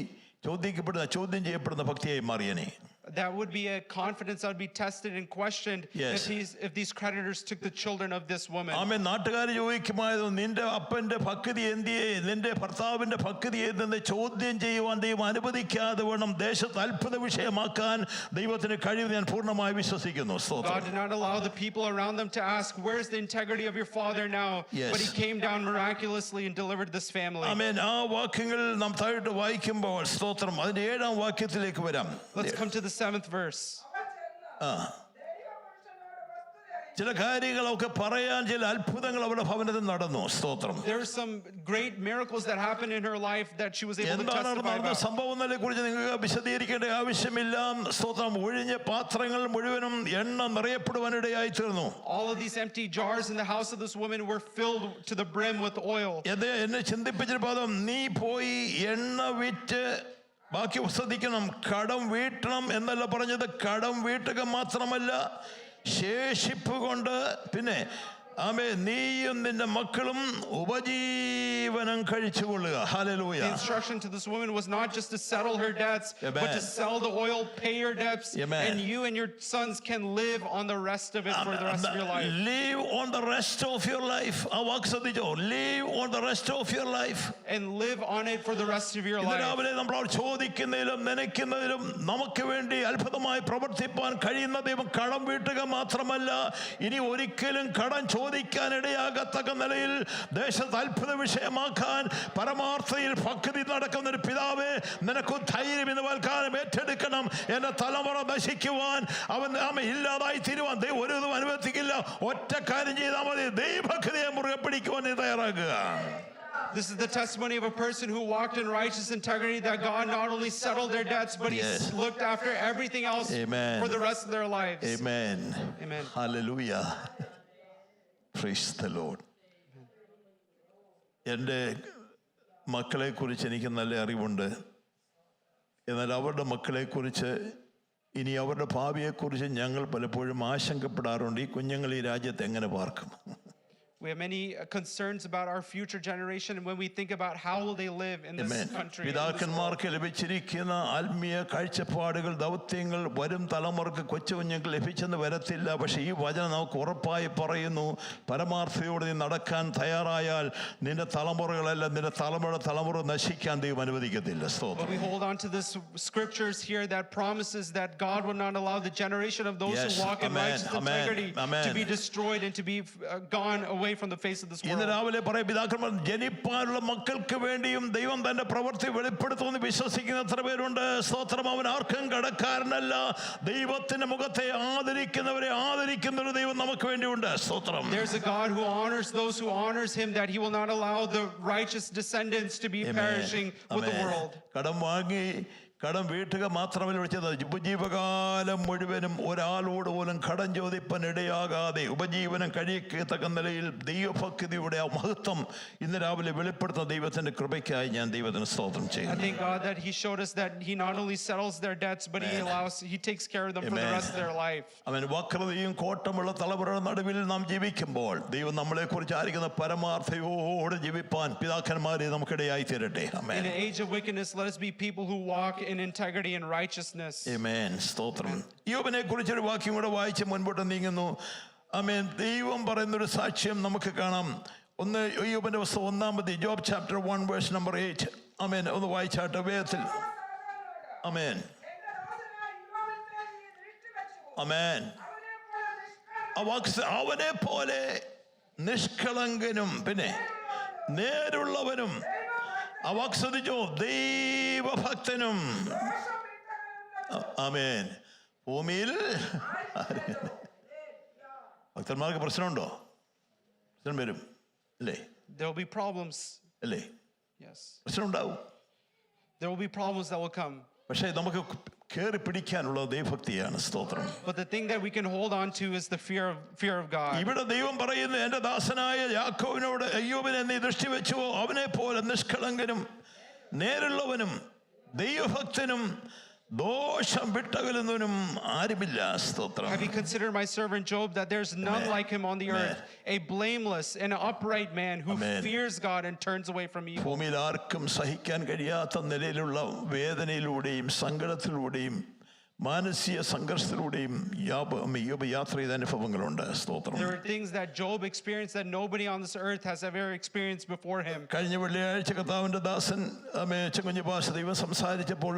ചോദ്യം ചെയ്യപ്പെടുന്ന ഭക്തിയായി മാറിയനെ. That would be a confidence that would be tested and questioned. Yes. if these creditors took the children of this woman. ആമേൻ. നാട്ടുകാർ ചോദിക്കുമായിരുന്നു, നിന്റെ അപ്പന്റെ ഭക്തി എന്തിയെ, നിന്റെ ഭർത്താവിന്റെ ഭക്തി എന്തെന്ന് ചോദ്യം ചെയ്യുവാൻ ദൈവം അനുവദിക്കാതെ വേണം ദേശത്ത് അത്ഭുത വിഷയമാക്കാൻ ദൈവത്തിന് കഴിവ് ഞാൻ പൂർണ്ണമായി വിശ്വസിക്കുന്നു. God did not allow the people around them to ask, where's the integrity of your father now? Yes. But he came down miraculously and delivered this family. ആമേൻ. ആ വാക്യങ്ങൾ നാം താഴോട്ട് വായിക്കുമ്പോൾ സ്തോത്രം, അതിന്റെ 7ാം വാക്യത്തിലേക്ക് വരാം. Let's come to the 7th verse. ചില കാര്യങ്ങളൊക്കെ പറയാൻ ചില അത്ഭുതങ്ങൾ അവരുടെ ഭവനത്തിൽ നടന്നു. സ്തോത്രം. There are some great miracles that happened in her life that she was able to എന്താണ് testify നടന്ന about. സംഭവങ്ങളെ കുറിച്ച് നിങ്ങൾക്ക് വിശദീകരിക്കേണ്ട ആവശ്യമില്ല. സ്തോത്രം. ഒഴിഞ്ഞ പാത്രങ്ങൾ മുഴുവനും എണ്ണ നിറയപ്പെടുവാനിടയായി തീർന്നു. All of these empty jars in the house of this woman were filled to the brim with oil. എന്നെ ചിന്തിപ്പിച്ചൊരു പദം, നീ പോയി എണ്ണ വിറ്റ് ബാക്കി ശ്രദ്ധിക്കണം, കടം വീട്ടണം എന്നല്ല പറഞ്ഞത്. കടം വീട്ടുക മാത്രമല്ല, ശേഷിപ്പ് കൊണ്ട് പിന്നെ നീയും നിന്റെ മക്കളും ഉപജീവനം കഴിച്ചുകൊള്ളുക. Hallelujah. The instruction to this woman was not just to settle her debts, but to sell the oil, pay your debts, and you and your sons can live on the rest of it for the rest of your life. Live on the rest of your life. Live on the rest of your life. And live on it for the rest of your life. രാവിലെ നമ്മൾ ചോദിക്കുന്നതിലും നനയ്ക്കുന്നതിലും നമുക്ക് വേണ്ടി അത്ഭുതമായി പ്രവർത്തിപ്പാൻ കഴിയുന്ന ദൈവം കടം വീട്ടുക മാത്രമല്ല, ഇനി ഒരിക്കലും കടം ചോദിക്കാനിടയാകത്തക്ക നിലയിൽ ദേശത്ത് അത്ഭുത വിഷയമാക്കാൻ പരമാർത്ഥയിൽ ഭക്തി നടക്കുന്ന ഒരു പിതാവേ, നിനക്ക് ധൈര്യം ഇന്ന് വൽക്കാലം ഏറ്റെടുക്കണം. എന്റെ തലമുറ നശിക്കുവാൻ അവൻ ഇല്ലാതായി തീരുവാൻ ദൈവം ഒരു ഇതും അനുവദിക്കില്ല. ഒറ്റ കാര്യം ചെയ്താൽ മതി, ദൈവഭക്തിയെ മുറുകെ പിടിക്കുവാൻ നീ തയ്യാറാകുക. This is the testimony of a person who walked in righteous integrity, that God not only settled their debts, but He looked after everything else for the rest of their lives. Amen. Amen. Hallelujah. Praise the Lord. എൻ്റെ മക്കളെക്കുറിച്ച് എനിക്ക് നല്ല അറിവുണ്ട്. എന്നാൽ അവരുടെ മക്കളെക്കുറിച്ച്, ഇനി അവരുടെ ഭാവിയെക്കുറിച്ച് ഞങ്ങൾ പലപ്പോഴും ആശങ്കപ്പെടാറുണ്ട്. ഈ കുഞ്ഞുങ്ങൾ ഈ രാജ്യത്ത് എങ്ങനെ പാർക്കും? We have many concerns about our future generation, and when we think about how will they live in this country. പിതാക്കന്മാർക്ക് ലഭിച്ചിരിക്കുന്ന ആത്മീയ കാഴ്ചപ്പാടുകൾ, ദൗത്യങ്ങൾ വരും തലമുറക്ക് കൊച്ചു കുഞ്ഞുങ്ങൾക്ക് ലഭിച്ചെന്ന് വരത്തില്ല. പക്ഷേ ഈ വചനം നമുക്ക് ഉറപ്പായി പറയുന്നു, പരമാർത്ഥയോടെ നീ നടക്കാൻ തയ്യാറായാൽ നിന്റെ തലമുറകളല്ല, നിന്റെ തലമുറ നശിക്കാൻ ദൈവം അനുവദിക്കത്തില്ല. But we hold on to this scriptures here that promises that God will not allow the generation of those who walk in righteous integrity to be destroyed and to be gone away from the face of this world. ഇന്ന് രാവിലെ പറയും, പിതാക്കന്മാർ ജനിപ്പാനുള്ള മക്കൾക്ക് വേണ്ടിയും ദൈവം തന്റെ പ്രവൃത്തി വെളിപ്പെടുത്തുമെന്ന് വിശ്വസിക്കുന്ന എത്ര പേരുണ്ട്? സ്തോത്രം. അവൻ ആർക്കും കടക്കാരനല്ല. ദൈവത്തിന്റെ മുഖത്തെ ആദരിക്കുന്നവരെ ആദരിക്കുന്ന ഒരു ദൈവം നമുക്ക് വേണ്ടിയുണ്ട്. സ്തോത്രം. There's a God who honors those who honors him, that he will not allow the righteous descendants to be perishing with the world. കടം വാങ്ങി കടം വീട്ടുക മാത്രമല്ല വിളിച്ചത്, ഉപജീവകാലം മുഴുവനും ഒരാളോട് പോലും കടം ചോദിപ്പാൻ ഇടയാകാതെ ഉപജീവനം കഴിയത്തക്ക നിലയിൽ ദൈവഭക്തിയുടെ ആ മഹത്വം ഇന്ന് രാവിലെ വെളിപ്പെടുത്തുന്ന ദൈവത്തിന്റെ കൃപയ്ക്കായി ഞാൻ ദൈവത്തിന് സ്തോത്രം ചെയ്യുന്നു. I thank God that He showed us that He not only settles their debts, but He takes care of them for the rest of their life. അവൻ വക്രതയും കോട്ടമുള്ള തലമുറയുടെ നടുവിൽ നാം ജീവിക്കുമ്പോൾ ദൈവം നമ്മളെ കുറിച്ച് ആയിരിക്കുന്ന പരമാർത്ഥയോടെ ജീവിപ്പാൻ പിതാക്കന്മാരെ നമുക്കിടയായി തീരട്ടെ. In an age of wickedness, let us be people who walk in integrity and righteousness. Amen. സ്തോത്രം. യോബിനെ കുറിച്ചൊരു വാക്യം കൂടെ വായിച്ച് മുൻപോട്ട് നീങ്ങുന്നു. ആമേൻ. ദൈവം പറയുന്നൊരു സാക്ഷ്യം നമുക്ക് കാണാം. ഒന്ന് യോബിന്റെ പുസ്തകം 1 ജോബ് ചാപ്റ്റർ 1 വേഴ്സ് നമ്പർ 8. ആമേൻ. ഒന്ന് വായിച്ചാട്ടെ വേഗത്തിൽ. ആമേൻ. ആമേൻ. അവനെ പോലെ നിഷ്കളങ്കനും പിന്നെ നേരുള്ളവനും ശ്രദ്ധിച്ചോ ദൈവഭക്തനും. ആമേൻ. ഭൂമിയിൽ ഭക്തന്മാർക്ക് പ്രശ്നമുണ്ടോ? പ്രശ്നം വരും അല്ലേ? There will be problems. അല്ലേ? Yes. പ്രശ്നം ഉണ്ടാവും. There will be problems that will come. പക്ഷേ നമുക്ക് കേറി പിടിക്കാനുള്ള ദൈവഭക്തിയാണ്. സ്തോത്രം. But the thing that we can hold on to is the fear of God. ഇവിടെ ദൈവം പറയുന്നു, എൻ്റെ ദാസനായ യാക്കോബിനോട്, അയ്യോബിനെ നീ ദൃഷ്ടി വെച്ചുവോ? അവനെ പോലെ നിഷ്കളങ്കനും നേരുള്ളവനും ദൈവഭക്തനും ദോഷം വിട്ടകലുന്നവനും ആരുമില്ല. സ്തോത്രം. Have you considered my servant Job, that there's none like him on the earth, a blameless and upright man who fears God and turns away from evil. ഭൂമിയിൽ ആർക്കും സഹിക്കാൻ കഴിയാത്ത നിലയിലുള്ള വേദനയിലൂടെയും സങ്കടത്തിലൂടെയും മാനസിക സംഘർഷത്തിലൂടെയും യോബ് യാത്ര ചെയ്ത അനുഭവങ്ങളുണ്ട്. സ്തോത്രം. There are things that Job experienced that nobody on this earth has ever experienced before him. കഴിഞ്ഞ വെള്ളിയാഴ്ച കർത്താവിന്റെ ദാസൻ ചെങ്ങുഞ്ഞി ഭാഷ ദൈവം സംസാരിച്ചപ്പോൾ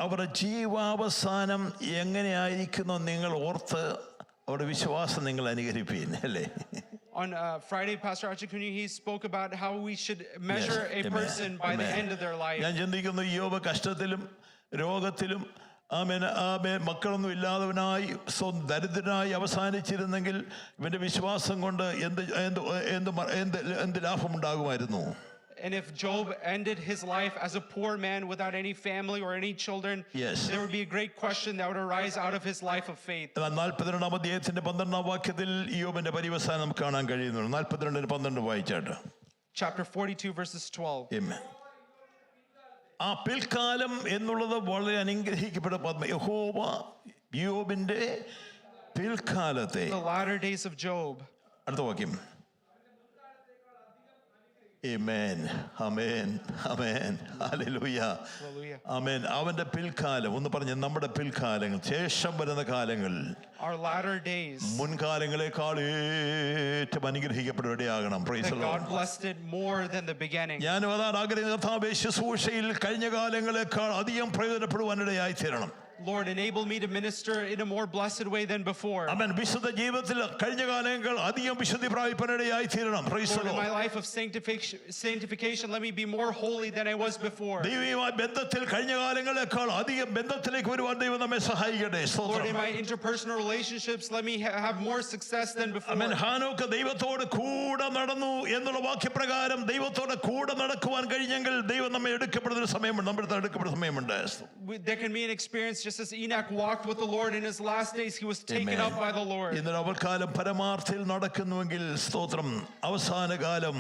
അവരുടെ ജീവാവസാനം എങ്ങനെയായിരിക്കുന്നു നിങ്ങൾ ഓർത്ത് അവരുടെ വിശ്വാസം നിങ്ങൾ അനുകരിപ്പീൻ അല്ലേ? On Friday, Pastor Achikunyi, he spoke about how we should measure a person by the end of their life. ഞാൻ ചിന്തിക്കുന്നു, യോബ് കഷ്ടത്തിലും രോഗത്തിലും മക്കളൊന്നും ഇല്ലാത്തവനായി ദരിദ്രനായി അവസാനിച്ചിരുന്നെങ്കിൽ ഇവന്റെ വിശ്വാസം കൊണ്ട് എന്ത് ലാഭമുണ്ടാകുമായിരുന്നു? And if Job ended his life as a poor man without any family or any children, Yes. there would be a great question that would arise out of his life of faith. 42-ാം അധ്യായത്തിന്റെ 12-ാം വാക്യത്തിൽ ഇയ്യോബിന്റെ പര്യവസാനം നമുക്ക് കാണാൻ കഴിയുന്നു. 42-12 വായിച്ചാട്ട്. Chapter 42 verses 12. Amen. ആ പിൽക്കാലം എന്നുള്ളത് വളരെ അനുഗ്രഹിക്കപ്പെട്ട പദ്മ. യഹോവ ഇയ്യോബിന്റെ പിൽക്കാലത്തെ, The latter days of Job. അടുത്ത വാക്യം. Amen. Amen. Amen. Hallelujah. Hallelujah. Amen. അവന്റെ പിൽക്കാലം ഒന്ന് പറഞ്ഞ്, നമ്മുടെ പിൽക്കാലങ്ങൾ, ശേഷം വരുന്ന കാലങ്ങൾ Our latter days. മുൻകാലങ്ങളെക്കാൾ ഏറ്റവും അനുഗ്രഹിക്കപ്പെടുകയാകണം. Praise the That Lord. God blessed it more than the beginning. ഞാനും അതാണ് ആഗ്രഹിക്കുന്നത്. കർത്താവേ, ശുശ്രൂഷയിൽ കഴിഞ്ഞ കാലങ്ങളെക്കാൾ അധികം പ്രയോജനപ്പെടുവാനിടയായി തീരണം. Lord, enable me to minister in a more blessed way than before. അവൻ വിശുദ്ധ ജീവിതത്തിൽ കഴിഞ്ഞ കാലങ്ങൾ അധികം വിശുദ്ധി പ്രാപിപ്പാനിടയായി തീരണം. Praise the Lord, in Lord. my life of sanctification, let me be more holy than I was before. ദൈവവുമായി ബന്ധത്തിൽ കഴിഞ്ഞ കാലങ്ങളെക്കാൾ അധികം ബന്ധത്തിലേക്ക് വരുവാൻ ദൈവം നമ്മെ സഹായിക്കട്ടെ. Lord, in my interpersonal relationships, let me have more success than before. അവൻ ഹാനോക്ക് ദൈവത്തോട് കൂടെ നടന്നു എന്നുള്ള വാക്യപ്രകാരം ദൈവത്തോട് കൂടെ നടക്കുവാൻ കഴിഞ്ഞെങ്കിൽ ദൈവം നമ്മെ എടുക്കപ്പെടുന്ന സമയമുണ്ട്, നമ്മുടെ എടുക്കപ്പെടുന്ന സമയമുണ്ട്. There can be an experience just as Enoch walked with the Lord in his last days, he was taken up by the Lord. ഇന്നലെ അവൽക്കാലം പരമാർത്ഥത്തിൽ നടക്കുന്നുവെങ്കിൽ സ്തോത്രം, അവസാന കാലം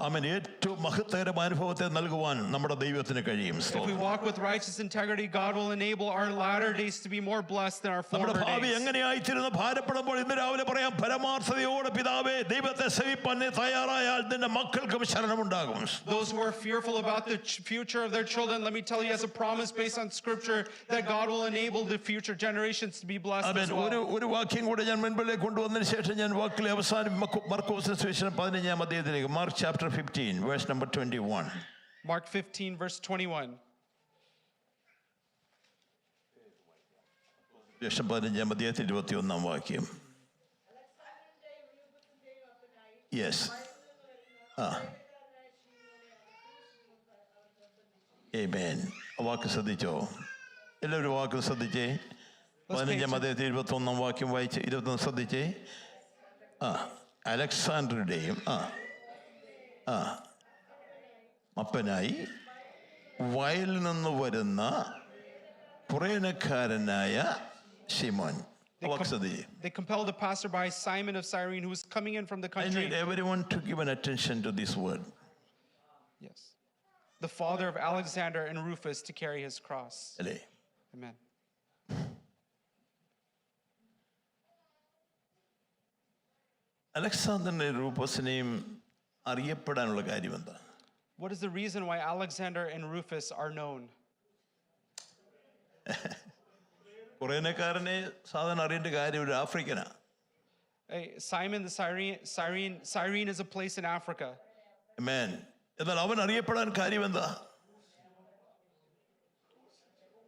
അവൻ ഏറ്റവും മഹത്തരമായ അനുഭവത്തെ നൽകുവാൻ നമ്മുടെ ദൈവത്തിന് കഴിയും. If we walk with righteous integrity, God will enable our latter days to be more blessed than our former നമ്മുടെ ഭാവി days. എങ്ങനെയായിത്തീരുന്നു ഭാരപ്പെടുമ്പോൾ ഇന്ന് രാവിലെ പറയാം, പരമാർത്ഥതയോടെ പിതാവേ ദൈവത്തെ സേവിപ്പാൻ നീ തയ്യാറായാൽ നിന്റെ മക്കൾക്കും ശരണമുണ്ടാകും. Those who are fearful about the future of their children, let me tell you as a promise based on scripture that God will enable the future generations to be blessed as well. ഒരു വാക്യം കൂടെ ഞാൻ മുൻപിലേക്ക് കൊണ്ടുവന്നതിന് ശേഷം ഞാൻ വാക്കിലെ അവസാനം മർക്കോസിന്റെ സുവിശേഷം 15-ാം അധ്യായത്തിലേക്ക്, mark chapter 15 verse number 21. Mark 15 verse 21. സുവിശേഷം 15-ാം അധ്യായത്തിൽ 21-ാം വാക്യം. Yes. Amen. വാക്ക് ശ്രദ്ധിച്ചോ? എല്ലാവരും വാക്ക് ശ്രദ്ധിച്ചേ. 15-ാം അധ്യായത്തിൽ 21-ാം വാക്യം വായിച്ച് 21 ശ്രദ്ധിച്ചേ. അലക്സാണ്ടറുടെയും അപ്പനായി വയലിൽ നിന്ന് വരുന്ന കുറേനക്കാരനായ ശിമോൻ. They compelled a passerby, Simon of Cyrene, who was coming in from the I country. need everyone to give an attention to this word. Yes. The father of Alexander and Rufus, to carry his cross. അല്ലേ? Amen. അലക്സാണ്ടറിനെ റൂഫസിനെയും അറിയപ്പെടാനുള്ള കാര്യം എന്താ? What is the reason why Alexander and Rufus are known? കുറേനക്കാരനെ സാധാരണ അറിയേണ്ട കാര്യം ഒരു ആഫ്രിക്കനാ. Simon the Cyrene is a place in Africa. Amen. എന്നാൽ അവൻ അറിയപ്പെടാൻ കാര്യം എന്താ?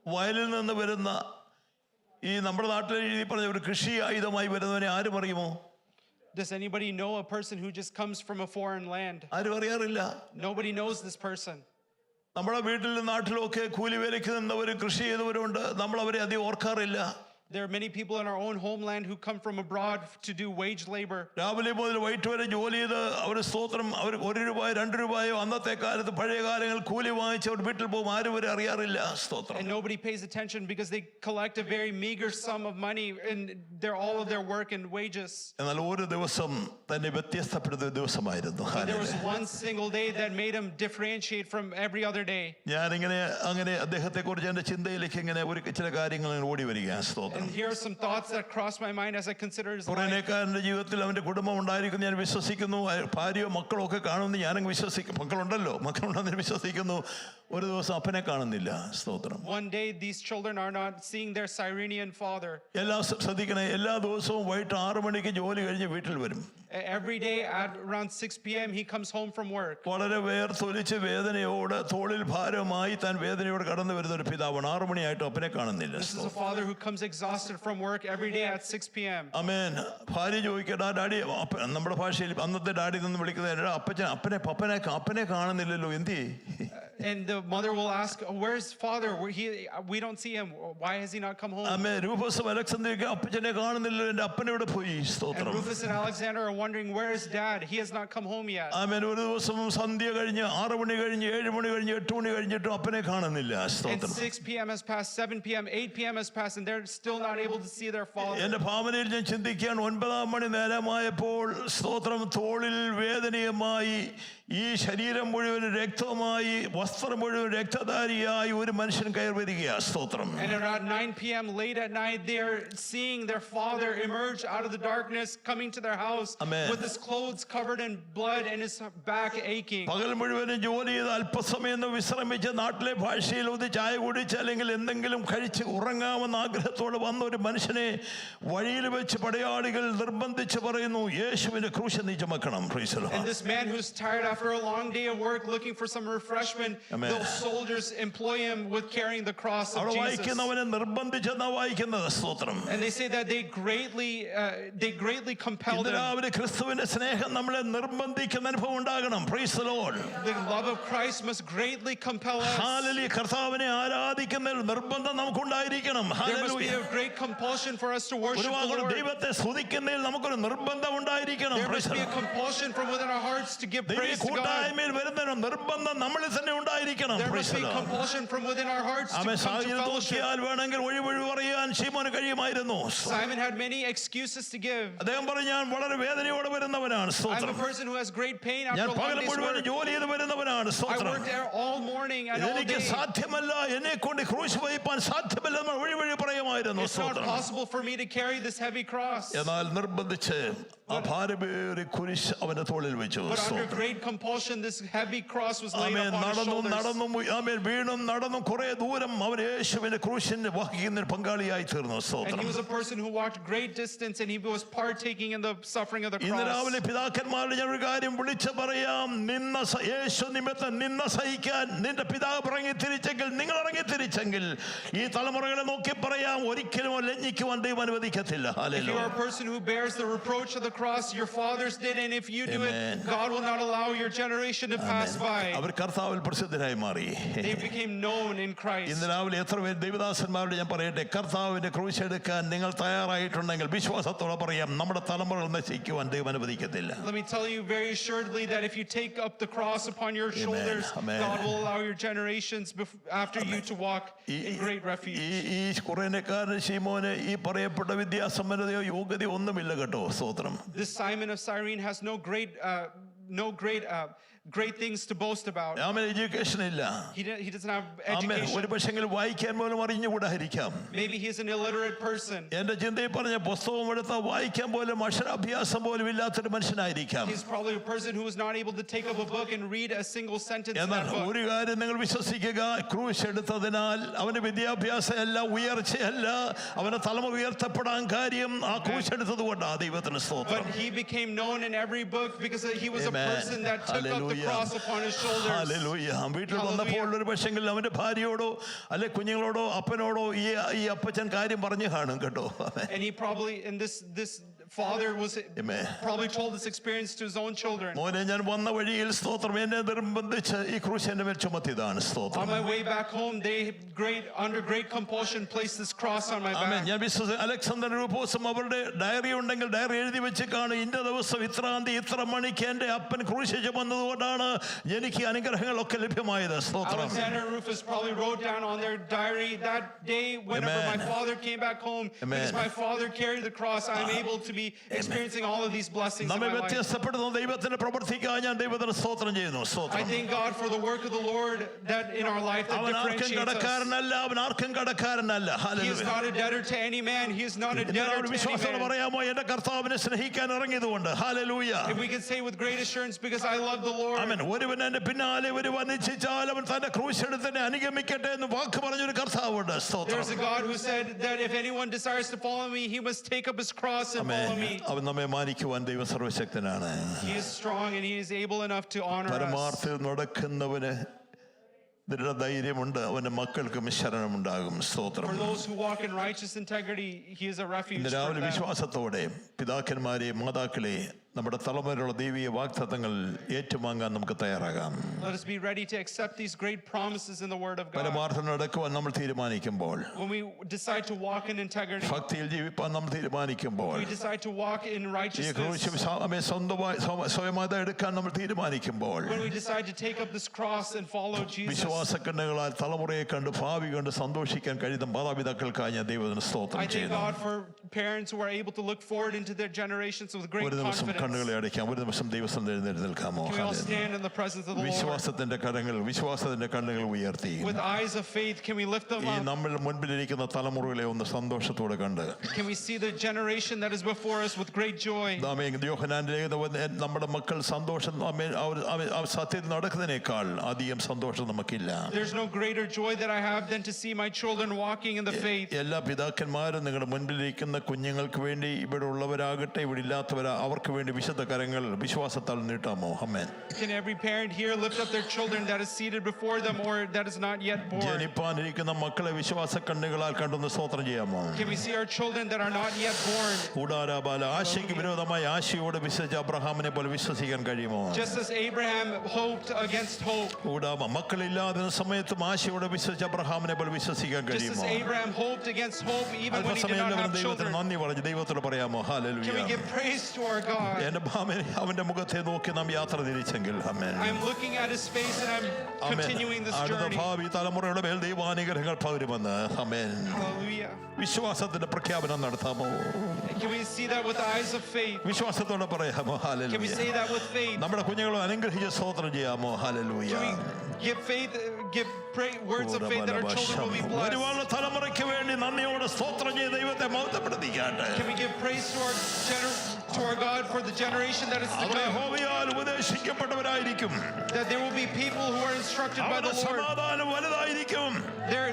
വയലിൽ നിന്ന് വരുന്ന ഈ നമ്മുടെ നാട്ടിൽ എഴുതി പറഞ്ഞ ഒരു കൃഷി ആയുധമായി വരുന്നവനെ ആരും അറിയുമോ? Does anybody know a person who just comes from a foreign land? ആരും അറിയാറില്ല. Nobody knows this person. നമ്മുടെ വീട്ടിലും നാട്ടിലും ഒക്കെ കൂലിവേലയ്ക്ക് നിന്നവരും കൃഷി ചെയ്തവരുണ്ട്, നമ്മൾ അവരെ അധികം ഓർക്കാറില്ല. There are many people in our own homeland who come from abroad to do wage labor. രാവിലെ മുതൽ വൈകിട്ട് വരെ ജോലി ചെയ്ത് അവർ സ്തോത്രം, അവർ 1 രൂപയോ 2 രൂപയോ അന്നത്തെ കാലത്ത് പഴയ കാലങ്ങൾ കൂലി വാങ്ങിച്ച് അവർ വീട്ടിൽ പോകും, ആരും വരെ അറിയാറില്ല. സ്തോത്രം. And nobody pays attention because they collect a very meager sum of money and all of their work and wages. എന്നാൽ ഒരു ദിവസം തന്നെ വ്യത്യസ്തപ്പെടുന്ന ദിവസമായിരുന്നു. There was one single day that made him differentiate from every other day. ഞാനിങ്ങനെ അങ്ങനെ അദ്ദേഹത്തെ കുറിച്ച് എൻ്റെ ചിന്തയിലേക്ക് ഇങ്ങനെ ചില കാര്യങ്ങൾ ഓടി വരികയാണ്. സ്തോത്രം. And here are some thoughts that cross my mind as I consider his life. കുറേനക്കാരൻ്റെ ജീവിതത്തിൽ അവൻ്റെ കുടുംബം ഉണ്ടായിരിക്കുന്നു ഞാൻ വിശ്വസിക്കുന്നു. ഭാര്യയോ മക്കളോ ഒക്കെ കാണുമെന്ന് ഞാനങ്ങ് വിശ്വസിക്കും. മക്കളുണ്ടല്ലോ, മക്കളുണ്ടെന്ന് വിശ്വസിക്കുന്നു. ഒരു ദിവസം അപ്പനെ കാണുന്നില്ല. സ്തോത്രം. One day these children are not seeing their Cyrenian father. എല്ലാം ശ്രദ്ധിക്കണേ. എല്ലാ ദിവസവും വൈകിട്ട് 6 മണിക്ക് ജോലി കഴിഞ്ഞ് വീട്ടിൽ വരും. Every day at around 6 p.m. he comes home from work. വളരെ വേർത്തൊലിച്ച് വേദനയോട് തോളിൽ ഭാരമായി താൻ വേദനയോട് കടന്നു വരുന്ന ഒരു പിതാവാണ്. 6 മണിയായിട്ടും അപ്പനെ കാണുന്നില്ല. This is a father who comes exhausted from work every day at 6 p.m. ആമേൻ. ഭാര്യ ചോദിക്കട്ടെ, ഡാഡി, നമ്മുടെ ഭാഷയിൽ അന്നത്തെ ഡാഡി നിന്ന് വിളിക്കുന്നത് അപ്പനെ കാണുന്നില്ലല്ലോ, എന്തി? And the mother will ask, where's father? We don't see him. Why has he not come home? ആമേൻ. രൂപസും അലക്സാണ്ടറിയൊക്കെ അപ്പച്ചനെ കാണുന്നില്ല, എൻ്റെ അപ്പനെവിടെ പോയി? And സ്തോത്രം. Rufus and Alexander are wondering, where is dad? He has not come home yet. ആമേൻ. ഒരു ദിവസം സന്ധ്യ കഴിഞ്ഞ് 6 മണി കഴിഞ്ഞ് 7 മണി കഴിഞ്ഞ് 8 മണി കഴിഞ്ഞിട്ടും അപ്പനെ കാണുന്നില്ല. And സ്തോത്രം. 6 p.m. has passed, 7 p.m., 8 p.m. has passed, and they're still not able to see their father. എൻ്റെ ഭാവനയിൽ ഞാൻ ചിന്തിക്കുകയാണ്, 9 മണി നേരമായപ്പോൾ സ്തോത്രം തോളിൽ വേദനയുമായി ഈ ശരീരം മുഴുവൻ രക്തവുമായി വസ്ത്രം മുഴുവൻ രക്തധാരിയായി ഒരു മനുഷ്യൻ കയറി വരികയാണ്. സ്തോത്രം. And around 9 p.m. late at night, they're seeing their father emerge out of the darkness, coming to their house. Amen. With his clothes covered in blood and his back aching. പകൽ മുഴുവനും ജോലി ചെയ്ത് അല്പസമയം വിശ്രമിച്ച് നാട്ടിലെ ഭാഷയിൽ ഒന്ന് ചായ കുടിച്ച് അല്ലെങ്കിൽ എന്തെങ്കിലും കഴിച്ച് ഉറങ്ങാമെന്ന ആഗ്രഹത്തോടെ വന്ന ഒരു മനുഷ്യനെ വഴിയിൽ വെച്ച് പടയാളികൾ നിർബന്ധിച്ച് പറയുന്നു, യേശുവിന്റെ ക്രൂശ് നീ ചുമക്കണം. Praise the Lord. And this man who's tired after a long day of work looking for some refreshment, Amen. those soldiers employ him with carrying the cross of അവിടെ Jesus. വായിക്കുന്നവനെ നിർബന്ധിച്ചെന്നാ വായിക്കുന്നത്. സ്തോത്രം. And they say that they greatly compelled him. രാവിലെ ക്രിസ്തുവിന്റെ സ്നേഹം നമ്മളെ നിർബന്ധിക്കുന്ന അനുഭവം ഉണ്ടാകണം. Praise the Lord. The love of Christ must greatly compel us. Hallelujah. കർത്താവിനെ ആരാധിക്കുന്നതിൽ നിർബന്ധം നമുക്കുണ്ടായിരിക്കണം. There must be hallelujah. a great compulsion for us to worship the ഒരുപാട് Lord. ദൈവത്തെ സ്തുതിക്കുന്നതിൽ നമുക്കൊരു നിർബന്ധം ഉണ്ടായിരിക്കണം. There Praise must the be a Lord. compulsion from within our hearts to give ദൈവ praise to God. കൂട്ടായ്മയിൽ വരുന്നതിന് നിർബന്ധം നമ്മളിൽ തന്നെ ഉണ്ടായിരിക്കണം. There Praise must the be Lord. compulsion from within our hearts to amen. come to സാഹചര്യം fellowship. നോക്കിയാൽ വേണമെങ്കിൽ ഒഴിവൊഴി പറയാൻ ശീമോന് കഴിയുമായിരുന്നു. Simon had many excuses to give. അദ്ദേഹം പറഞ്ഞു, ഞാൻ വളരെ വേദനയോടെ വരുന്നവനാണ്. I'm a സ്തോത്രം. person who has great pain after ഞാൻ a long പകൽ day's മുഴുവൻ work. ജോലി ചെയ്ത് വരുന്നവനാണ്. I സ്തോത്രം. worked there all morning and all എനിക്ക് day. സാധ്യമല്ല, എന്നെ കൊണ്ട് ക്രൂശ് വഹിപ്പാൻ സാധ്യമല്ല എന്ന് ഒഴിവഴി പറയുമായിരുന്നു. It's not possible for me to carry this heavy cross. എന്നാൽ നിർബന്ധിച്ച് ആ ഭാരമേറിയ കുരിശ് അവന്റെ തോളിൽ വെച്ചു. But under great compulsion, this heavy cross was laid amen. upon his shoulders. നടന്നും ആമേൻ വീണും നടന്നും കുറെ ദൂരം അവൻ യേശുവിന്റെ ക്രൂശിനെ വഹിക്കുന്നതിന് പങ്കാളിയായി തീർന്നു. And സ്തോത്രം. he was a person who walked great distance and he was partaking in the suffering of the ഇന്ന് cross. രാവിലെ പിതാക്കന്മാരുടെ ഞാൻ ഒരു കാര്യം വിളിച്ചു പറയാം, യേശു നിമിത്തം നിന്ന സഹിക്കാൻ നിന്റെ പിതാവ് ഇറങ്ങി തിരിച്ചെങ്കിൽ, നിങ്ങൾ ഇറങ്ങി തിരിച്ചെങ്കിൽ ഈ തലമുറകളെ നോക്കി പറയാം, ഒരിക്കലും ലജ്ജിക്കുവാൻ ദൈവം അനുവദിക്കത്തില്ല. If you are a person who bears the reproach of the cross, your fathers did, and if you do Amen. it, God will not allow your generation to pass by. അവർ കർത്താവിൽ പ്രസിദ്ധരായി മാറി. They became known in Christ. ഇന്ന് രാവിലെ എത്ര പേര് ദൈവദാസന്മാരോട് ഞാൻ പറയട്ടെ, കർത്താവിന്റെ ക്രൂശ് എടുക്കാൻ നിങ്ങൾ തയ്യാറായിട്ടുണ്ടെങ്കിൽ വിശ്വാസത്തോടെ പറയാം, നമ്മുടെ തലമുറകൾ നശിക്കുവാൻ ദൈവം അനുവദിക്കത്തില്ല. Let me tell you very assuredly that if you take up the cross upon your shoulders, Amen. God will allow your generations after you to walk in great refuge. ഈ കുറേനക്കാരൻ ശീമോന് ഈ പറയപ്പെട്ട വിദ്യാസമ്പന്നതയോ യോഗ്യതയോ ഒന്നുമില്ല കേട്ടോ. സ്തോത്രം. This Simon of Cyrene has no great things to boast about. Amen. Education ഇല്ല. He doesn't have amen. education. ഒരു പക്ഷെങ്കിൽ വായിക്കാൻ പോലും അറിഞ്ഞുകൂടായിരിക്കാം. Maybe he's an illiterate person. എന്റെ ചിന്തയിൽ പറഞ്ഞ പുസ്തകം എടുത്ത വായിക്കാൻ പോലും അക്ഷരാഭ്യാസം പോലും ഇല്ലാത്തൊരു മനുഷ്യനായിരിക്കാം. He's probably a person who is not able to take up a book and read a single sentence in എന്നാൽ that book. ഒരു കാര്യം നിങ്ങൾ വിശ്വസിക്കുക, ക്രൂശ് എടുത്തതിനാൽ അവന്റെ വിദ്യാഭ്യാസമല്ല, ഉയർച്ചയല്ല, അവന്റെ തലമുറ ഉയർത്തപ്പെടാൻ കാര്യം ആ ക്രൂശ് എടുത്തത് കൊണ്ടാ. ദൈവത്തിന് സ്തോത്രം. But he became known in every book because he was a Amen. person that took up the Hallelujah. cross upon his shoulders. Hallelujah. വീട്ടിൽ വന്നപ്പോൾ ഒരു പക്ഷെങ്കിൽ അവന്റെ ഭാര്യയോടോ അല്ലെ കുഞ്ഞുങ്ങളോടോ അപ്പനോടോ ഈ അപ്പച്ചൻ കാര്യം പറഞ്ഞു കാണും കേട്ടോ. And he probably, and this father was Amen. probably told this experience to his own children. മോനെ, ഞാൻ വന്ന വഴിയിൽ സ്തോത്രം എന്നെ നിർബന്ധിച്ച് ഈ ക്രൂശ് എന്റെ മേൽ ചുമത്തിയതാണ്. സ്തോത്രം. On my way back home, they under great compulsion placed this cross on my amen. back. ഞാൻ അലക്സാണ്ടർ രൂപോസും അവരുടെ ഡയറി ഉണ്ടെങ്കിൽ ഡയറി എഴുതി വെച്ച് കാണും, ഇന്ന ദിവസം ഇത്രാം തീയതി ഇത്ര മണിക്ക് എന്റെ അപ്പൻ ക്രൂശ് ചുമന്നതുകൊണ്ടാണ് എനിക്ക് അനുഗ്രഹങ്ങളൊക്കെ ലഭ്യമായത്. സ്തോത്രം. Alexander Rufus probably wrote down on their diary that day whenever Amen. my father came back home, Amen. because my father carried the cross, I'm able to be experiencing all of these blessings in നമ്മെ my life. വ്യത്യസ്തപ്പെടുന്ന ദൈവത്തിന്റെ പ്രവർത്തിക്കാൻ ഞാൻ ദൈവത്തിന് സ്തോത്രം ചെയ്യുന്നു. I സ്തോത്രം. thank God for the work of the Lord that in our life that അവൻ ആർക്കും differentiates us. കടക്കാരനല്ല, അവൻ ആർക്കും കടക്കാരനല്ല. He is not a debtor to any man. He is not a debtor to വിശ്വാസം any man. പറയാമോ, എന്റെ കർത്താവിനെ സ്നേഹിക്കാൻ ഇറങ്ങിയതുകൊണ്ട്. Hallelujah. If we can say with great assurance, because I love the Lord. ആമേൻ. ഒരുവൻ എന്റെ പിന്നാലെ വരുവാൻ ഇച്ഛിച്ചാൽ അവൻ തന്റെ ക്രൂശ് എടുത്ത് എന്നെ അനുഗമിക്കട്ടെ എന്ന് വാക്ക് പറഞ്ഞൊരു കർത്താവുണ്ട്. സ്തോത്രം. There's a God who said that if anyone desires to follow me, he must take up his cross and follow me. അവൻ നമ്മെ മാനിക്കുവാൻ ദൈവം സർവശക്തനാണ്. He is strong and he is able enough to honor us. പരമാർത്ഥത്തിൽ നടക്കുന്നവന് ധൈര്യമുണ്ട്, അവന്റെ മക്കൾക്കും ശരണമുണ്ടാകും. സ്തോത്രം. For those who walk in righteous integrity, he is a refuge ഇന്ന് for രാവിലെ them. വിശ്വാസത്തോടെ പിതാക്കന്മാരെ മാതാക്കളെ നമ്മുടെ തലമുറയിലുള്ള ദൈവീയ വാഗ്ദത്തങ്ങൾ ഏറ്റുവാങ്ങാൻ നമുക്ക് തയ്യാറാകാം. Let us be ready to accept these great promises in the Word of God. പരമാർത്ഥം നടക്കുവാൻ നമ്മൾ തീരുമാനിക്കുമ്പോൾ, When we decide to walk in integrity, ഭക്തിയിൽ ജീവിപ്പാൻ നമ്മൾ തീരുമാനിക്കുമ്പോൾ, we decide to walk in ഈ righteousness, ക്രൂശ് സ്വയമായി എടുക്കാൻ നമ്മൾ തീരുമാനിക്കുമ്പോൾ, when we decide to take up this cross and follow Jesus, വിശ്വാസക്കണ്ണുകളാൽ തലമുറയെ കണ്ട് ഭാവി കണ്ട് സന്തോഷിക്കാൻ കഴിയുന്ന മാതാപിതാക്കൾക്കായി ഞാൻ ദൈവത്തിന് സ്തോത്രം I thank ചെയ്യുന്നു. God for parents who are able to look forward into their generations with great ഒരു നിമിഷം confidence. കണ്ണുകളെ അടയ്ക്കാം, ഒരു നിമിഷം ദൈവസന്നിധിയിൽ എഴുന്നേറ്റ് നിൽക്കാമോ? Can we all stand in the presence of the Lord? വിശ്വാസത്തിന്റെ കണ്ണുകൾ ഉയർത്തി With eyes of faith, can we lift them ഈ up? നമ്മൾ മുൻപിലിരിക്കുന്ന തലമുറകളെ ഒന്ന് സന്തോഷത്തോടെ കണ്ട് Can we see the generation that is before us with great joy? യോഹന്നാന്റെ ലേഖനം, നമ്മുടെ മക്കൾ സന്തോഷം സത്യത്തിൽ നടക്കുന്നതിനേക്കാൾ അധികം സന്തോഷം നമുക്കില്ല. There's no greater joy that I have than to see my children walking in the faith. എല്ലാ പിതാക്കന്മാരും നിങ്ങളുടെ മുൻപിലിരിക്കുന്ന കുഞ്ഞുങ്ങൾക്ക് വേണ്ടി, ഇവിടെ ഉള്ളവരാകട്ടെ ഇവിടെ ഇല്ലാത്തവരാ, അവർക്ക് വേണ്ടി വിശുദ്ധ കരങ്ങൾ വിശ്വാസത്താൽ നീട്ടാമോ? ആമേൻ. Can every parent here lift up their children that is seated before them or that is not yet born? ജനിപ്പാനിരിക്കുന്ന മക്കളെ വിശ്വാസ കണ്ണുകളാൽ കണ്ടൊന്ന് സ്തോത്രം ചെയ്യാമോ? Can we see our children that are not yet born? കൂടാരാബാല, ആശയ്ക്ക് വിരോധമായി ആശയോട് വിശ്വസിച്ച അബ്രഹാമിനെ പോലെ വിശ്വസിക്കാൻ കഴിയുമോ? Just as Abraham hoped against hope. മക്കളില്ലാതെ സമയത്തും ആശയോട് വിശ്വസിച്ച അബ്രഹാമിനെ പോലെ വിശ്വസിക്കാൻ Just as കഴിയുമോ? Abraham hoped against hope even when he did not have children. നന്ദി പറഞ്ഞു ദൈവത്തോട് പറയാമോ? Hallelujah. Can we give praise to our God? അവന്റെ മുഖത്തെ നോക്കി നാം യാത്ര തിരിച്ചെങ്കിൽ I'm looking at his face and I'm continuing this അടുത്ത journey. ഭാവി തലമുറയുടെ മേൽ ദൈവാനുഗ്രഹങ്ങൾ പകരുമെന്ന്. ആമേൻ. Hallelujah. വിശ്വാസത്തിന്റെ പ്രഖ്യാപനം നടത്താമോ? Can we see that with the eyes of faith? വിശ്വാസത്തോടെ പറയാമോ? Can we hallelujah. say that with faith? നമ്മുടെ കുഞ്ഞുങ്ങളെ അനുഗ്രഹിച്ച് സ്തോത്രം ചെയ്യാമോ? Hallelujah. Can we give faith, words of faith that our children will be blessed? ഒരുപാട് തലമുറയ്ക്ക് വേണ്ടി നന്ദിയോടെ സ്തോത്രം ചെയ്ത് ദൈവത്തെ മഹത്വപ്പെടുത്തിക്കാട്ടെ. Can we give praise to our God for the generation that is to അവരെ come? യഹോവയാൽ ഉപദേശിക്കപ്പെട്ടവരായിരിക്കും. That there will be people who are instructed by the അവരുടെ Lord. സമാധാനം വലുതായിരിക്കും. Their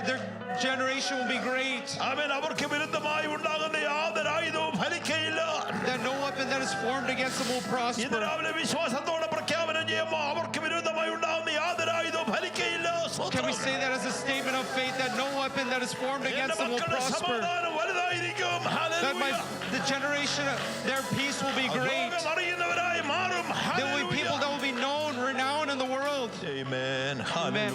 generation will be great. അവൻ അവർക്ക് വിരുദ്ധമായി ഉണ്ടാകുന്ന യാതൊരു ആയുധവും ഫലിക്കയില്ല. That no weapon that is formed against them will ഇന്ന് prosper. രാവിലെ വിശ്വാസത്തോടെ പ്രഖ്യാപനം ചെയ്യുമ്പോൾ അവർക്ക് വിരുദ്ധമായി ഉണ്ടാകുന്ന യാതൊരു ആയുധവും ഫലിക്കയില്ല. Can we say that as a statement of faith that no weapon that is formed against them will prosper? സമാധാനം വലുതായിരിക്കും. That the generation, their peace will be great. അറിയുന്നവരായി മാറും. There will be people that will be known, renowned in the world. Amen. Amen.